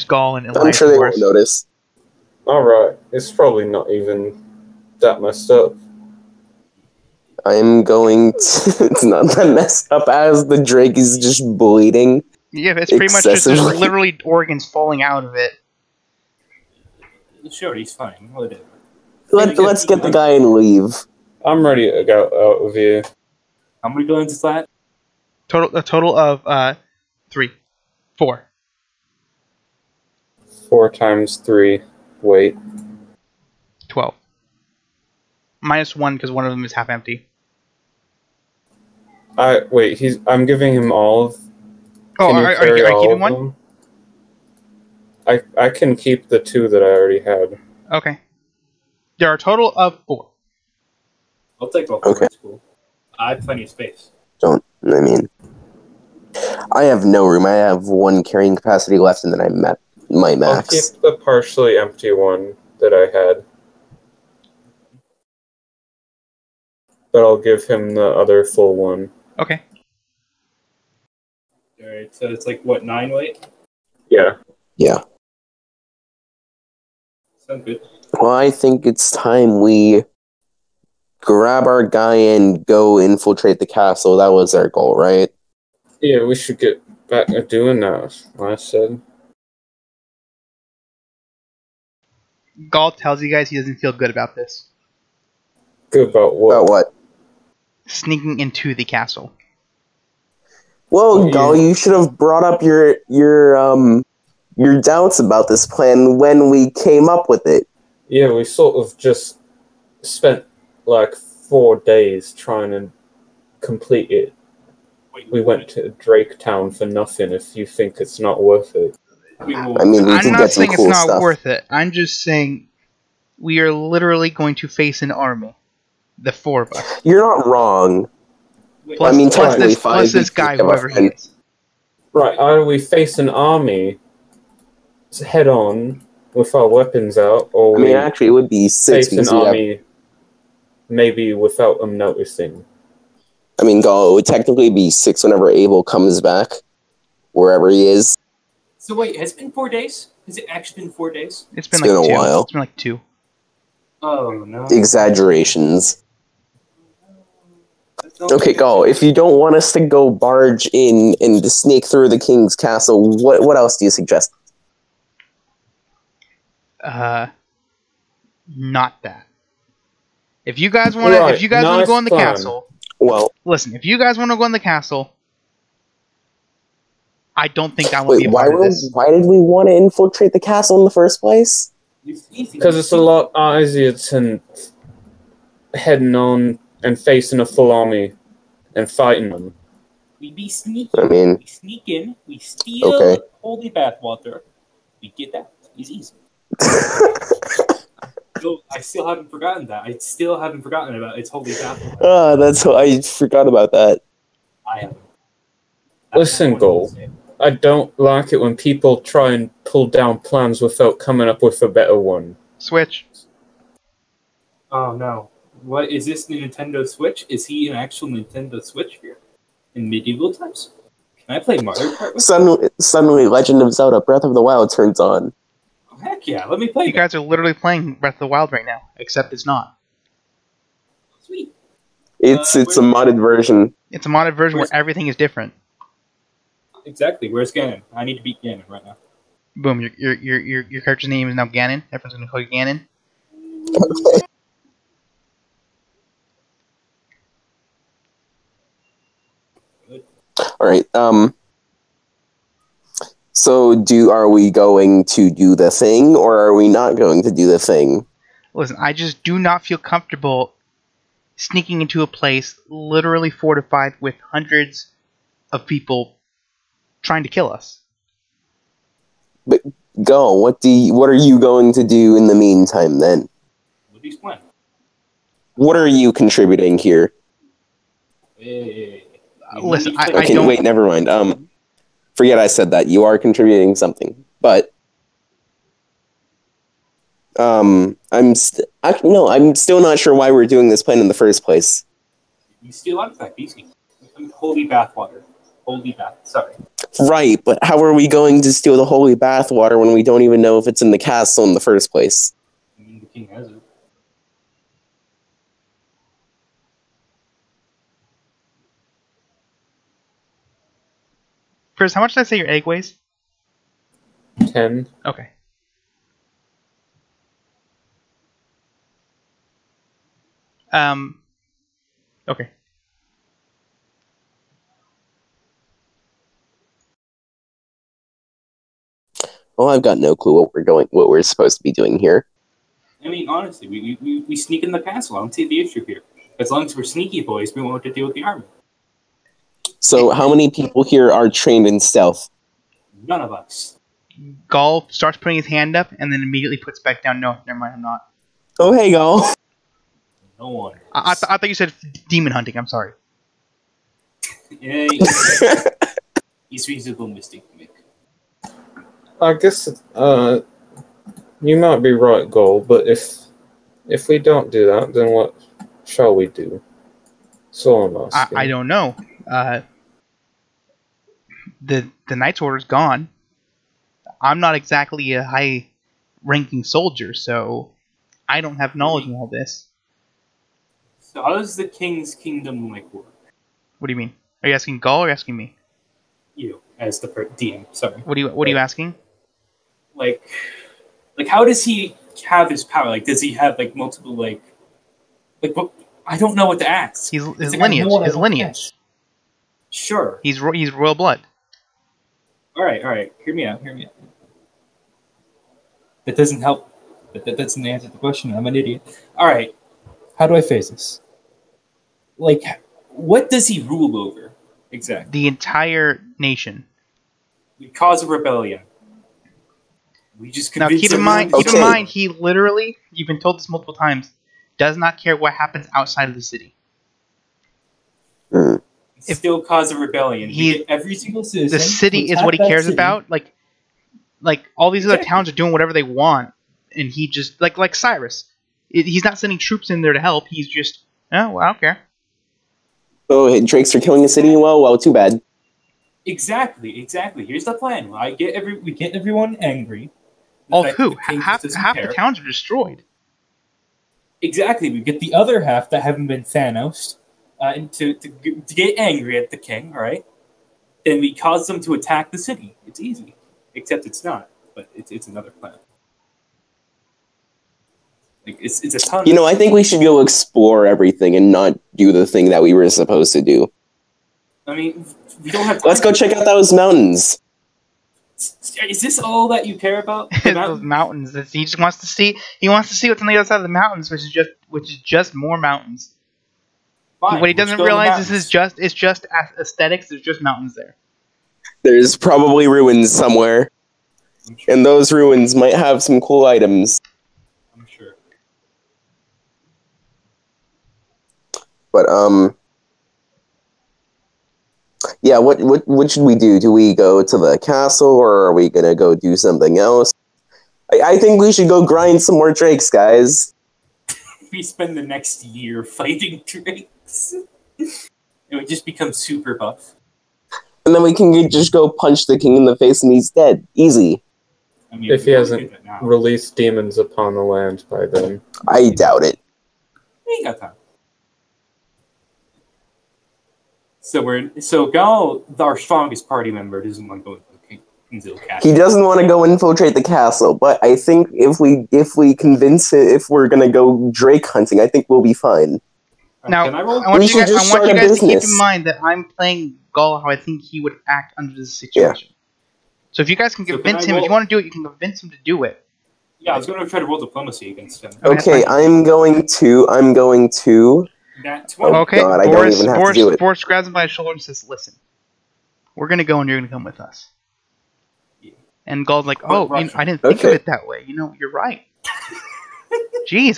Gall and Elias. I'm sure they of course. won't notice. Alright, it's probably not even that messed up. I'm going to... It's not that messed up as the Drake is just bleeding. Yeah, it's pretty much just excessively. literally organs falling out of it. Sure, he's fine. Whatever. Let's get the guy and leave. I'm ready to go out of here. How many guns is that? A total of 3. 4. 4 times 3. Wait. 12. Minus 1 because one of them is half empty. I'm giving him all of... Oh, Can are carry you all keeping of one? them? I can keep the 2 that I already had. Okay. There are a total of 4. I'll take all. Okay. That's cool. I have plenty of space. I have no room. I have 1 carrying capacity left, and then I'm at my I'll max. keep the partially empty one that I had. But I'll give him the other full one. Okay. Alright, so it's like, what, 9 weight? Yeah. Yeah. Sounds good. Well, I think it's time we grab our guy and go infiltrate the castle. That was our goal, right? Yeah, we should get back to doing that, I said. Gall tells you guys he doesn't feel good about this. Good about what? About what? Sneaking into the castle. Well, Yeah. Gall, you should have brought up your doubts about this plan when we came up with it. Yeah, we sort of just spent like 4 days trying to complete it. Wait, We went to Drake Town for nothing if you think it's not worth it. I mean, we I'm can not get some saying cool it's not stuff. worth it. I'm just saying we are literally going to face an army. The 4 of us. You're not wrong. Plus, I mean, plus technically, this 5 guy, we have a whoever he friend. is. Right, either we face an army head on with our weapons out, or I mean, we actually, it would be 6 face an because we have... army maybe without them noticing. I mean, Gall, it would technically be 6 whenever Abel comes back, wherever he is. So wait, has it been 4 days? Has it actually been 4 days? It's been It's like been a 2. while. It's been like 2. Oh no. exaggerations. Okay, go. If you don't want us to go barge in and to sneak through the king's castle, what else do you suggest? Not that. If you guys want to, if you guys want to go in the castle, well, listen. If you guys want to go in the castle, I don't think I will be a part of this. Why did we want to infiltrate the castle in the first place? Because it's a lot easier than heading on and facing a full army and fighting them. We be sneaky. I mean, we sneak in, we steal holy bathwater, we get out. It's easy. No, I still haven't forgotten that. I still haven't forgotten about its holy bathwater. That's what I forgot about that. I haven't. Listen, Goal. I don't like it when people try and pull down plans without coming up with a better one. Switch. Oh no. What is this, the Nintendo Switch? Is he an actual Nintendo Switch here? In medieval times? Can I play Mario Kart with Suddenly, Legend of Zelda Breath of the Wild turns on. Oh, heck yeah, let me play. You guys are literally playing Breath of the Wild right now, except it's not. Sweet. It's a modded version. It's a modded version where everything is different. Exactly. Where's Ganon? I need to beat Ganon right now. Boom. Your character's name is now Ganon. Everyone's gonna call you Ganon. Okay. All right. So, are we going to do the thing, or are we not going to do the thing? Listen, I just do not feel comfortable sneaking into a place literally fortified with hundreds of people trying to kill us. But go. What are you going to do in the meantime? Then. What do you plan? What are you contributing here? Listen, I okay, don't... wait, never mind. Forget I said that. You are contributing something, but I'm still not sure why we're doing this plan in the first place. You steal artifact, easy. Holy bathwater. Holy bath. Sorry. Right, but how are we going to steal the holy bathwater when we don't even know if it's in the castle in the first place? I mean, the king has it. Chris, how much did I say your egg weighs? 10. Okay. Okay. Well, I've got no clue what we're supposed to be doing here. I mean, honestly, we sneak in the castle. I don't see the issue here. As long as we're sneaky boys, we won't have to deal with the army. So, how many people here are trained in stealth? None of us. Gall starts putting his hand up and then immediately puts back down. No, never mind, I'm not. Oh, hey, Gall. No one. I thought you said demon hunting. I'm sorry. Yeah, he's reasonable mistake to make. I guess you might be right, Goal, but if we don't do that, then what shall we do? So I'm asking. I don't know. The Knight's Order's gone. I'm not exactly a high-ranking soldier, so I don't have knowledge in all this. So how does the king's kingdom work? What do you mean? Are you asking Gall or are you asking me? You, as the DM, sorry. What are you asking? Like how does he have his power? Does he have multiple what, I don't know what to ask. His lineage. Sure. He's royal blood. All right. Hear me out. That doesn't help. That doesn't answer the question. I'm an idiot. All right. How do I phrase this? What does he rule over exactly? The entire nation. We cause a rebellion. We just now keep in mind, he literally, you've been told this multiple times, does not care what happens outside of the city. Still cause a rebellion. Every single citizen. The city is what he cares about. Like all these other towns are doing whatever they want, and he just like Cyrus. He's not sending troops in there to help. He's just, oh, well, I don't care. Oh, Drakes are killing the city. Well, too bad. Exactly. Here's the plan. We get everyone angry. Oh, who? Half the towns are destroyed. Exactly. We get the other half that haven't been Thanos, and to get angry at the king, right? Then we cause them to attack the city. It's easy. Except it's not. But it's another plan. Like it's a ton. You know, I think we should go explore everything and not do the thing that we were supposed to do. I mean, we don't have time. Let's go check out those mountains. Is this all that you care about? Those mountains. He just wants to see. He wants to see what's on the other side of the mountains, which is just more mountains. Fine, what he doesn't realize is it's just aesthetics. There's just mountains there. There's probably ruins somewhere, and those ruins might have some cool items. I'm sure. But yeah. What should we do? Do we go to the castle, or are we gonna go do something else? I think we should go grind some more drakes, guys. We spend the next year fighting drakes. It would just become super buff. And then we can just go punch the king in the face and he's dead. Easy. I mean, If he hasn't released demons upon the land by then. I doubt it. We ain't got time. So Gal, our strongest party member, doesn't want to go into the castle. He doesn't want to go infiltrate the castle, but I think if we convince it, if we're gonna go drake hunting, I think we'll be fine. Now, Can I roll? I want you guys to keep business. in mind that I'm playing Gull how I think he would act under this situation. Yeah. So if you guys can convince him, if you want to do it, you can convince him to do it. Yeah, I was going to try to roll diplomacy against him. Okay, I'm going to. Nat 20. Okay, God, I don't even have to do it. Boris grabs him by his shoulder and says, "Listen, we're gonna go and you're gonna come with us." Yeah. And Gull's like, "Oh, I didn't think of it that way. You know, you're right." Jeez,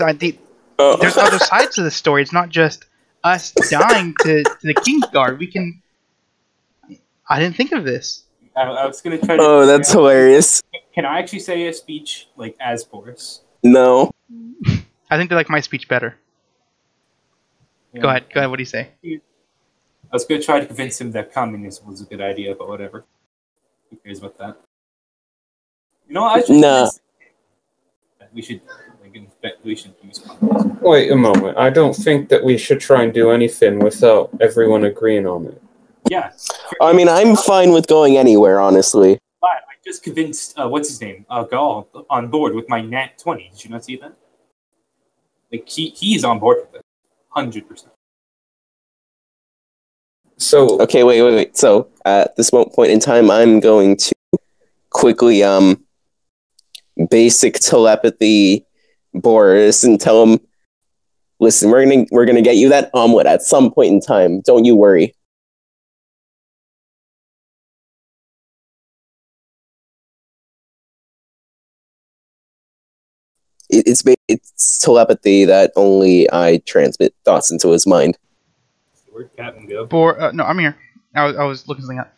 there's other sides to the story. It's not just us dying to the King's Guard. I didn't think of this. I was going to try to... Oh, that's hilarious. Can I actually say a speech, like, as Boris? No. I think they like my speech better. Yeah. Go ahead, what do you say? I was going to try to convince him that communism was a good idea, but whatever. Who cares about that? You know, we should use communism. Wait a moment. I don't think that we should try and do anything without everyone agreeing on it. Yeah. I mean, I'm fine with going anywhere, honestly. I just convinced, what's his name? Gaul on board with my Nat 20. Did you not see that? Like, he's on board with it. 100%. So... Okay, wait. So, at this point in time, I'm going to quickly, basic telepathy Boris and tell him, listen, we're gonna get you that omelet at some point in time. Don't you worry. It's telepathy that only I transmit thoughts into his mind. Where'd Captain go? No, I'm here. I was looking something up.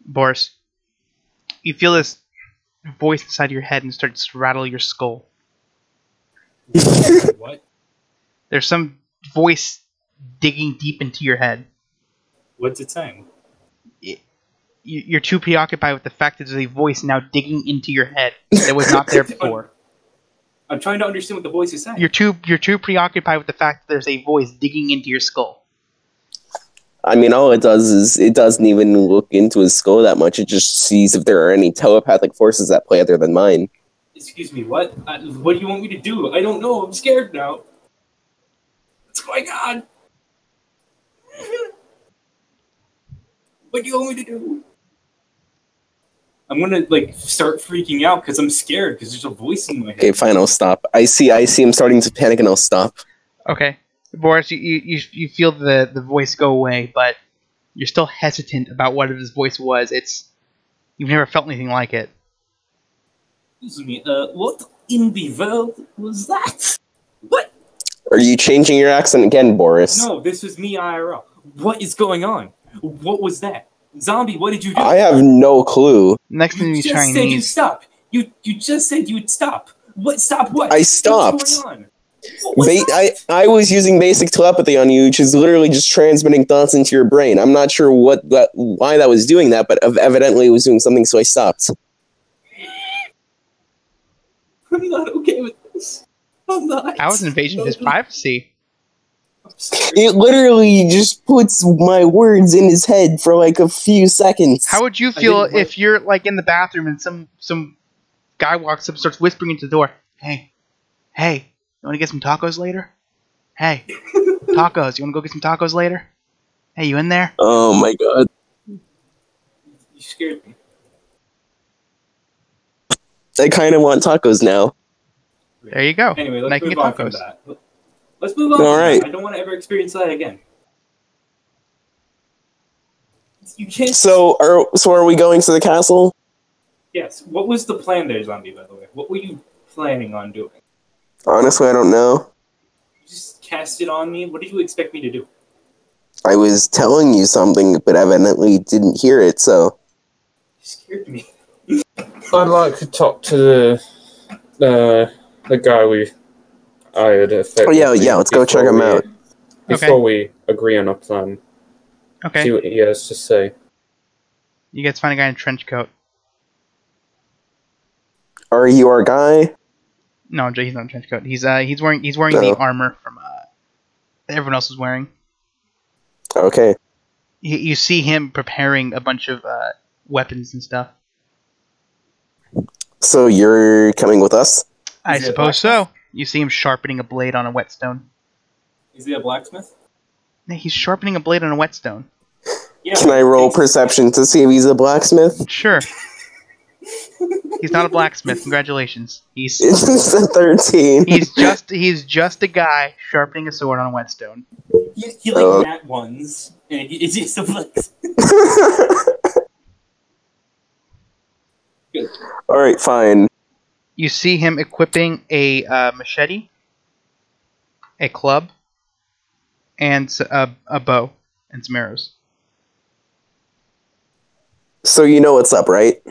Boris, you feel this voice inside your head and starts to rattle your skull. What? There's some voice digging deep into your head. What's it saying? You're too preoccupied with the fact that there's a voice now digging into your head that was not there before. I'm trying to understand what the voice is saying. You're too preoccupied with the fact that there's a voice digging into your skull. I mean, all it does is it doesn't even look into his skull that much. It just sees if there are any telepathic forces at play other than mine. Excuse me, what? What do you want me to do? I don't know. I'm scared now. What's going on? What do you want me to do? I'm gonna, start freaking out because I'm scared because there's a voice in my head. Okay, fine, I'll stop. I see him starting to panic and I'll stop. Okay. Boris, you feel the voice go away, but you're still hesitant about what this voice was. You've never felt anything like it. Excuse me, what in the world was that? What? Are you changing your accent again, Boris? No, this was me IRL. What is going on? What was that? Zombie, what did you do? I have no clue. Next thing you just Chinese. said you stop. You just said you'd stop. What? Stop what? I stopped. What's going on? I was using basic telepathy on you, which is literally just transmitting thoughts into your brain. I'm not sure why that was doing that, but evidently it was doing something, so I stopped. I'm not okay with this. I'm not. That was an invasion of his privacy. It literally just puts my words in his head for like a few seconds. How would you feel if you're like in the bathroom and some guy walks up and starts whispering into the door? Hey, you want to get some tacos later? Hey, tacos. You want to go get some tacos later? Hey, you in there? Oh my god. You scared me. I kind of want tacos now. There you go. Anyway, Now let's you can move get on from tacos. that. Let's move on All from right. that. I don't want to ever experience that again. You can't... So are we going to the castle? Yes. What was the plan there, Zombie, by the way? What were you planning on doing? Honestly, I don't know. You just cast it on me? What did you expect me to do? I was telling you something, but evidently didn't hear it, so... You scared me. I'd like to talk to the guy I had affected. Oh, yeah, let's go check him out. Before we agree on a plan. Okay. See what he has to say. You guys find a guy in a trench coat. Are you our guy? No, he's not in a trench coat. He's wearing the armor from everyone else is wearing. Okay. You see him preparing a bunch of weapons and stuff. So you're coming with us? I suppose so. You see him sharpening a blade on a whetstone. Is he a blacksmith? Yeah, he's sharpening a blade on a whetstone. Yeah. Can I roll perception to see if he's a blacksmith? Sure. He's not a blacksmith. Congratulations. He's It's a 13. he's just a guy sharpening a sword on a whetstone. He like nat ones, and it's just a blacksmith. Good. Alright, fine. You see him equipping a machete, a club, and a bow, and some arrows. So you know what's up, right?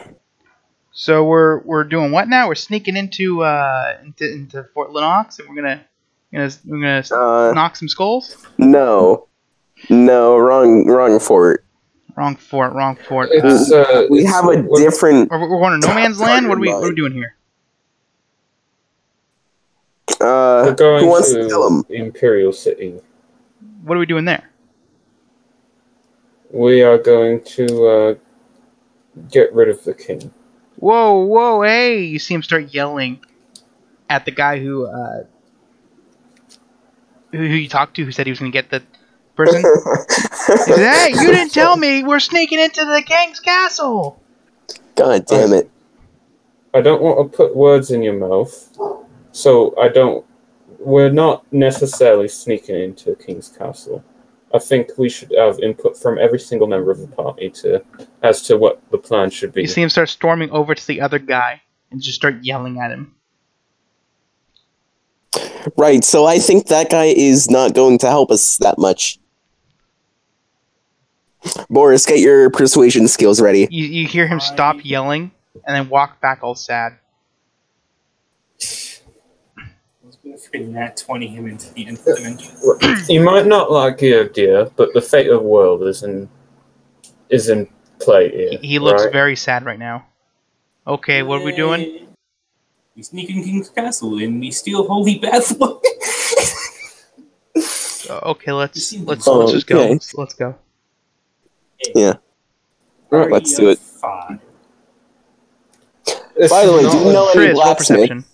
So we're doing what now? We're sneaking into Fort Lennox, and we're gonna knock some skulls. No, wrong fort. Wrong fort. We have a different. We're going to No Man's Land. What are we doing here? We're going who wants to kill him? to Imperial City. What are we doing there? We are going to get rid of the king. Whoa, hey! You see him start yelling at the guy who you talked to, who said he was going to get the person. He said, "Hey, you didn't tell me! We're sneaking into the king's castle!" God damn it. I don't want to put words in your mouth, so we're not necessarily sneaking into King's Castle. I think we should have input from every single member of the party as to what the plan should be. You see him start storming over to the other guy and just start yelling at him. Right, so I think that guy is not going to help us that much. Boris, get your persuasion skills ready. You hear him stop yelling and then walk back all sad. Freaking nat 20 him into the nth dimension. You might not like the idea, but the fate of the world is in play here. He looks right? very sad right now. Okay, what are we doing? We sneak in King's Castle and we steal holy bathwater. Okay, let's just go. Let's go. Yeah. Alright, let's do it. 5. By the way, do you know any Triz, roll blacksmith? perception.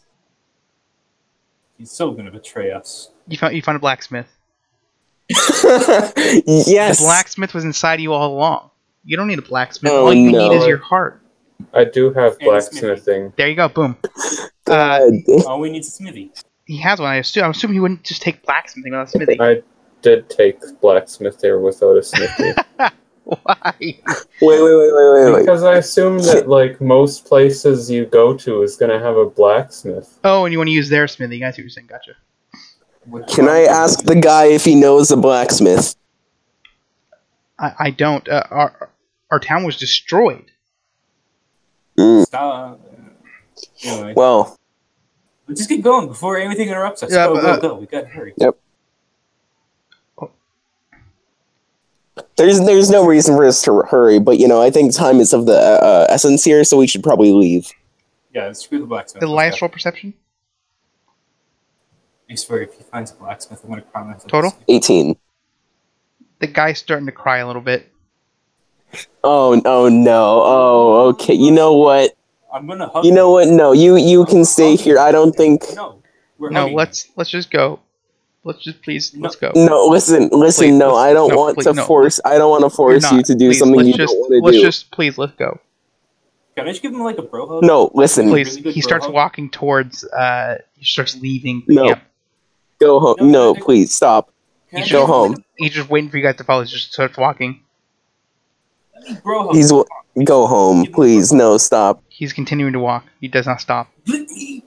He's so gonna betray us. You found a blacksmith. Yes. The blacksmith was inside you all along. You don't need a blacksmith. Oh, all you no. need is your heart. I do have And blacksmithing. There you go. Boom. God. All we need is a smithy. He has one. I'm assuming he wouldn't just take blacksmithing without a smithy. I did take blacksmith there without a smithy. Why? Wait. Because I assume that like most places you go to is gonna have a blacksmith. Oh, and you want to use their smithy. I see what you're saying. Gotcha. Can I ask the guy if he knows a blacksmith? I don't. Our town was destroyed. Stop. Anyway, Well, let's just get going before anything interrupts us. Yeah, Go. We gotta hurry. yep. There's no reason for us to hurry, but I think time is of the essence here, so we should probably leave. Yeah, screw the blacksmith. Did Elias roll perception? I swear, if he finds a blacksmith, I'm gonna promise. Total? 18. The guy's starting to cry a little bit. Oh no. Oh, okay. You know what? I'm gonna hug You know him. what? No, you can stay hugging here. I him. don't think. No, we're No, hugging let's just go. Let's just please No. let's go. No, listen. Please, No, I don't want please, to force. I don't want to You're force you not. to do Please, something let's you just don't want to let's do. just please let's go. Can I just give him like a bro hug? No, listen. Please. Really good He bro starts hug? walking towards. He starts leaving No. camp. Go home. No, No, no, please stop. Can I He's give Go him, home. like, He's just waiting for you guys to follow. He just starts walking. a bro hug? He's go home, Give him a please. bro hug. No, stop. He's continuing to walk. He does not stop.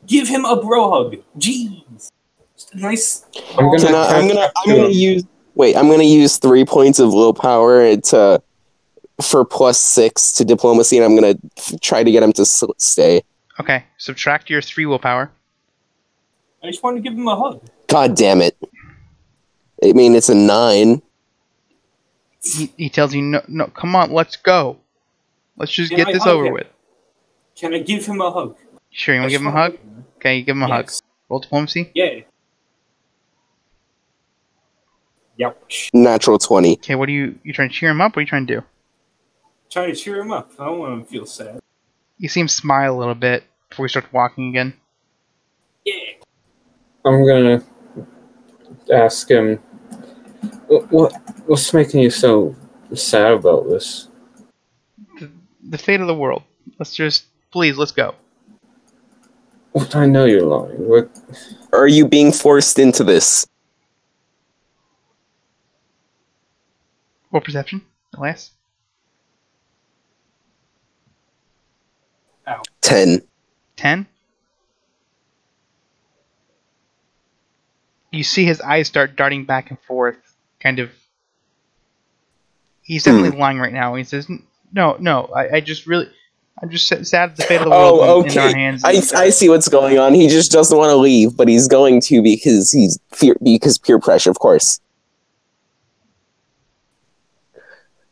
Give him a bro hug. Jeez. Just a nice. I'm gonna Can I, I'm catch gonna up I'm to gonna him. use. Wait, I'm gonna use 3 points of willpower for +6 to diplomacy, and I'm gonna try to get him to stay. Okay, subtract your 3 willpower. I just wanted to give him a hug. God damn it! I mean, it's a 9. He tells you no. Come on, let's go. Let's just Can get I this hug over him? with. Can I give him a hug? Sure, you want to give him a hug? Okay, you give him a hug. Roll diplomacy. Yeah. Yep. Natural 20. Okay, what are you trying to cheer him up? What are you trying to do? Trying to cheer him up. I don't want him to feel sad. You see him smile a little bit before he starts walking again. Yeah. I'm gonna ask him, what's making you so sad about this? The fate of the world. Please, let's go. What? I know you're lying. What? Are you being forced into this? Roll perception, Elias. 10. 10. You see his eyes start darting back and forth, kind of. He's definitely lying right now. He says, "No, I'm just sad at the fate of the world Oh, in our okay. hands." I see what's going on. He just doesn't want to leave, but he's going to because because peer pressure, of course.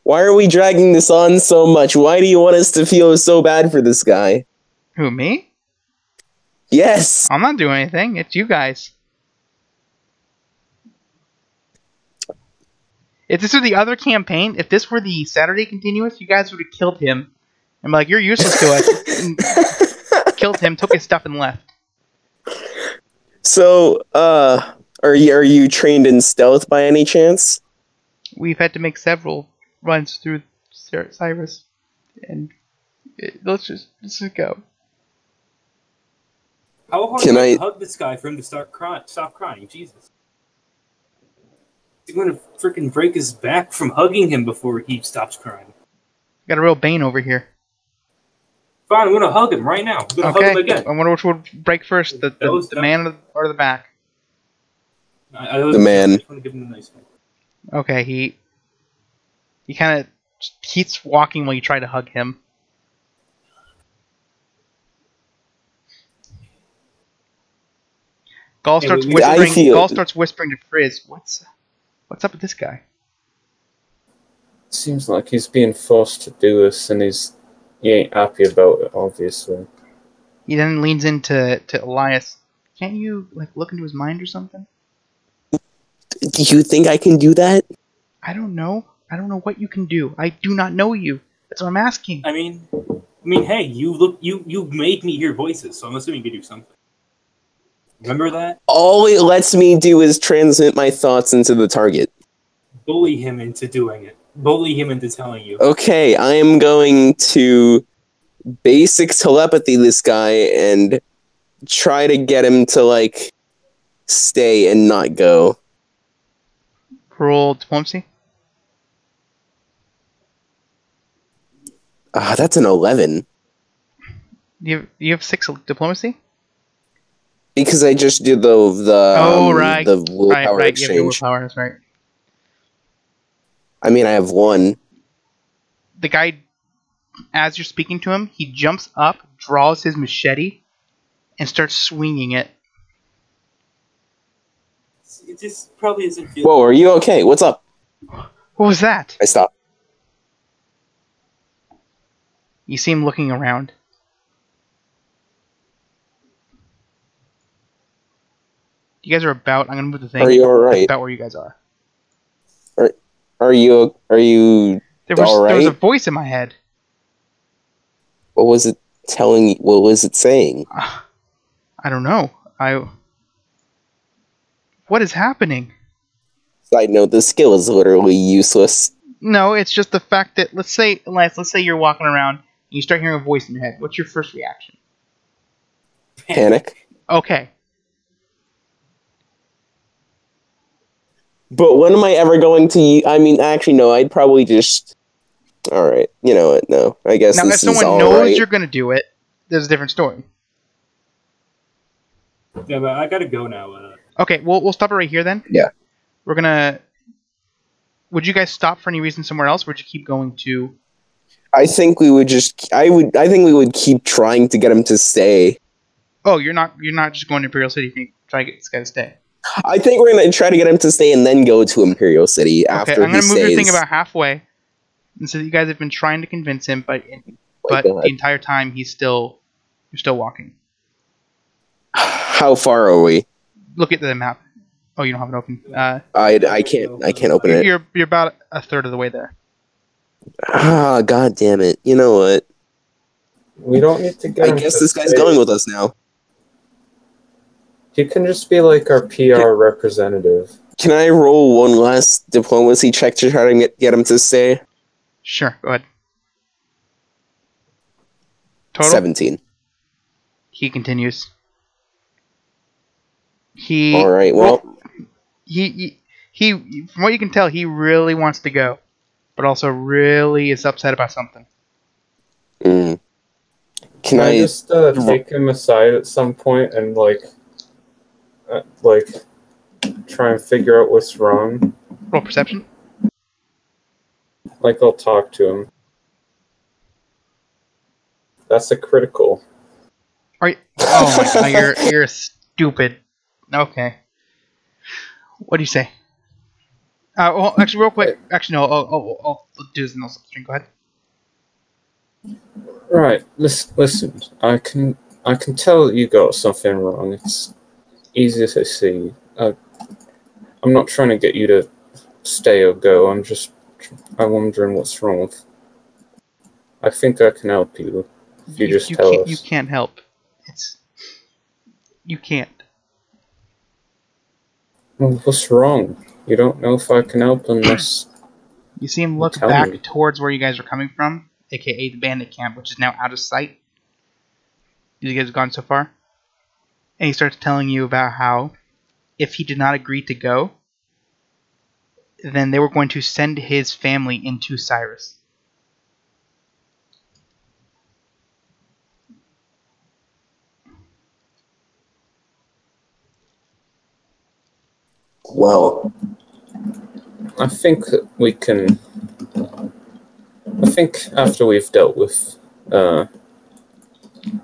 Why are we dragging this on so much? Why do you want us to feel so bad for this guy? Who, me? Yes. I'm not doing anything. It's you guys. If this were the other campaign, if this were the Saturday continuous, you guys would have killed him. I'm like, you're useless to us. And killed him, took his stuff, and left. So, are you trained in stealth by any chance? We've had to make several runs through Cyrus, and let's just go. How hard Can do I I- hug this guy for him to stop crying? Jesus. He's going to freaking break his back from hugging him before he stops crying. Got a real Bane over here. Fine, I'm going to hug him right now. I'm going to hug him again. I wonder which would break first, the man or the back. The man. I just want to give him a nice one. Okay, he kind of keeps walking while you try to hug him. Gaul starts whispering to Frizz, What's up with this guy? Seems like he's being forced to do this, and he ain't happy about it, obviously. He then leans into Elias. Can't you look into his mind or something? Do you think I can do that? I don't know. I don't know what you can do. I do not know you. That's what I'm asking. I mean, hey, you made me hear voices, so I'm assuming you can do something. Remember that? All it lets me do is transmit my thoughts into the target. Bully him into doing it. Bully him into telling you. Okay, I am going to basic telepathy this guy and try to get him to, stay and not go. Roll diplomacy. That's an 11. You have 6 diplomacy? Because I just did the right. the willpower Right. exchange. You have willpower, that's right. I mean, I have 1. The guy, as you're speaking to him, he jumps up, draws his machete, and starts swinging it. It just probably isn't feeling. Whoa, are you okay? What's up? What was that? I stopped. You see him looking around. You guys are about. I'm gonna move the thing. Are you alright? About where you guys are. Are you There was alright? a voice in my head. What was it telling you? What was it saying? I don't know. What is happening? Side note: this skill is literally useless. No, it's just the fact that let's say you're walking around and you start hearing a voice in your head. What's your first reaction? Panic. Okay. But when am I ever going to? I mean, actually, no. I'd probably just. All right. You know what? No. I guess Now, if this is someone all knows right. you're gonna do it, there's a different story. Yeah, but I gotta go now. Okay, we'll stop it right here then. Yeah. We're gonna. Would you guys stop for any reason somewhere else? Or would you keep going to? I think we would just. I think we would keep trying to get him to stay. Oh, you're not just going to Imperial City. You try to get this guy to stay. I think we're gonna try to get him to stay and then go to Imperial City after Okay, I'm gonna he move stays. your thing about halfway, and so you guys have been trying to convince him, but God. the entire time you're still walking. How far are we? Look at the map. Oh, you don't have it open. I can't open it. You're about a third of the way there. Ah, god damn it! You know what? We don't need to get. I guess this guy's going with us now. He can just be like our PR representative. Can I roll one last diplomacy check to try to get him to stay? Sure, go ahead. Total? 17. He continues. All right. Well, he from what you can tell, he really wants to go, but also really is upset about something. Can I just take him aside at some point and like try and figure out what's wrong? Roll perception. Like I'll talk to him. That's a critical. Are you, oh my god, you're stupid. Okay. What do you say? Well, actually, real quick. Actually, no. I'll do this in the substring. Go ahead. Right. Listen. I can tell that you got something wrong. It's easy to see. I'm not trying to get you to stay or go. I'm wondering what's wrong. I think I can help you if you just tell us. You can't help. You can't. Well, what's wrong? You don't know if I can help unless... You see him look back towards where you guys are coming from, aka the bandit camp, which is now out of sight. You guys have gone so far? And he starts telling you about how, if he did not agree to go, then they were going to send his family into Cyrus. Well, I think that we can... I think after we've dealt with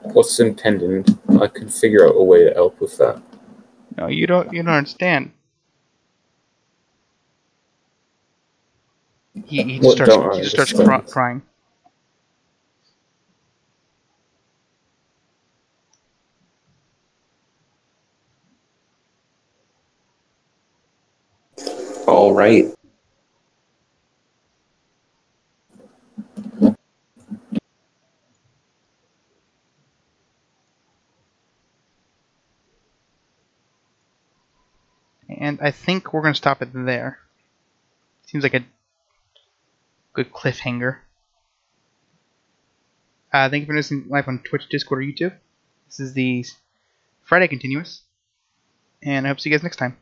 what's impending, I can figure out a way to help with that. No, you don't understand. He just starts crying. all right. And I think we're going to stop it there. Seems like a good cliffhanger. Thank you for listening live on Twitch, Discord, or YouTube. This is the Friday Continuous. And I hope to see you guys next time.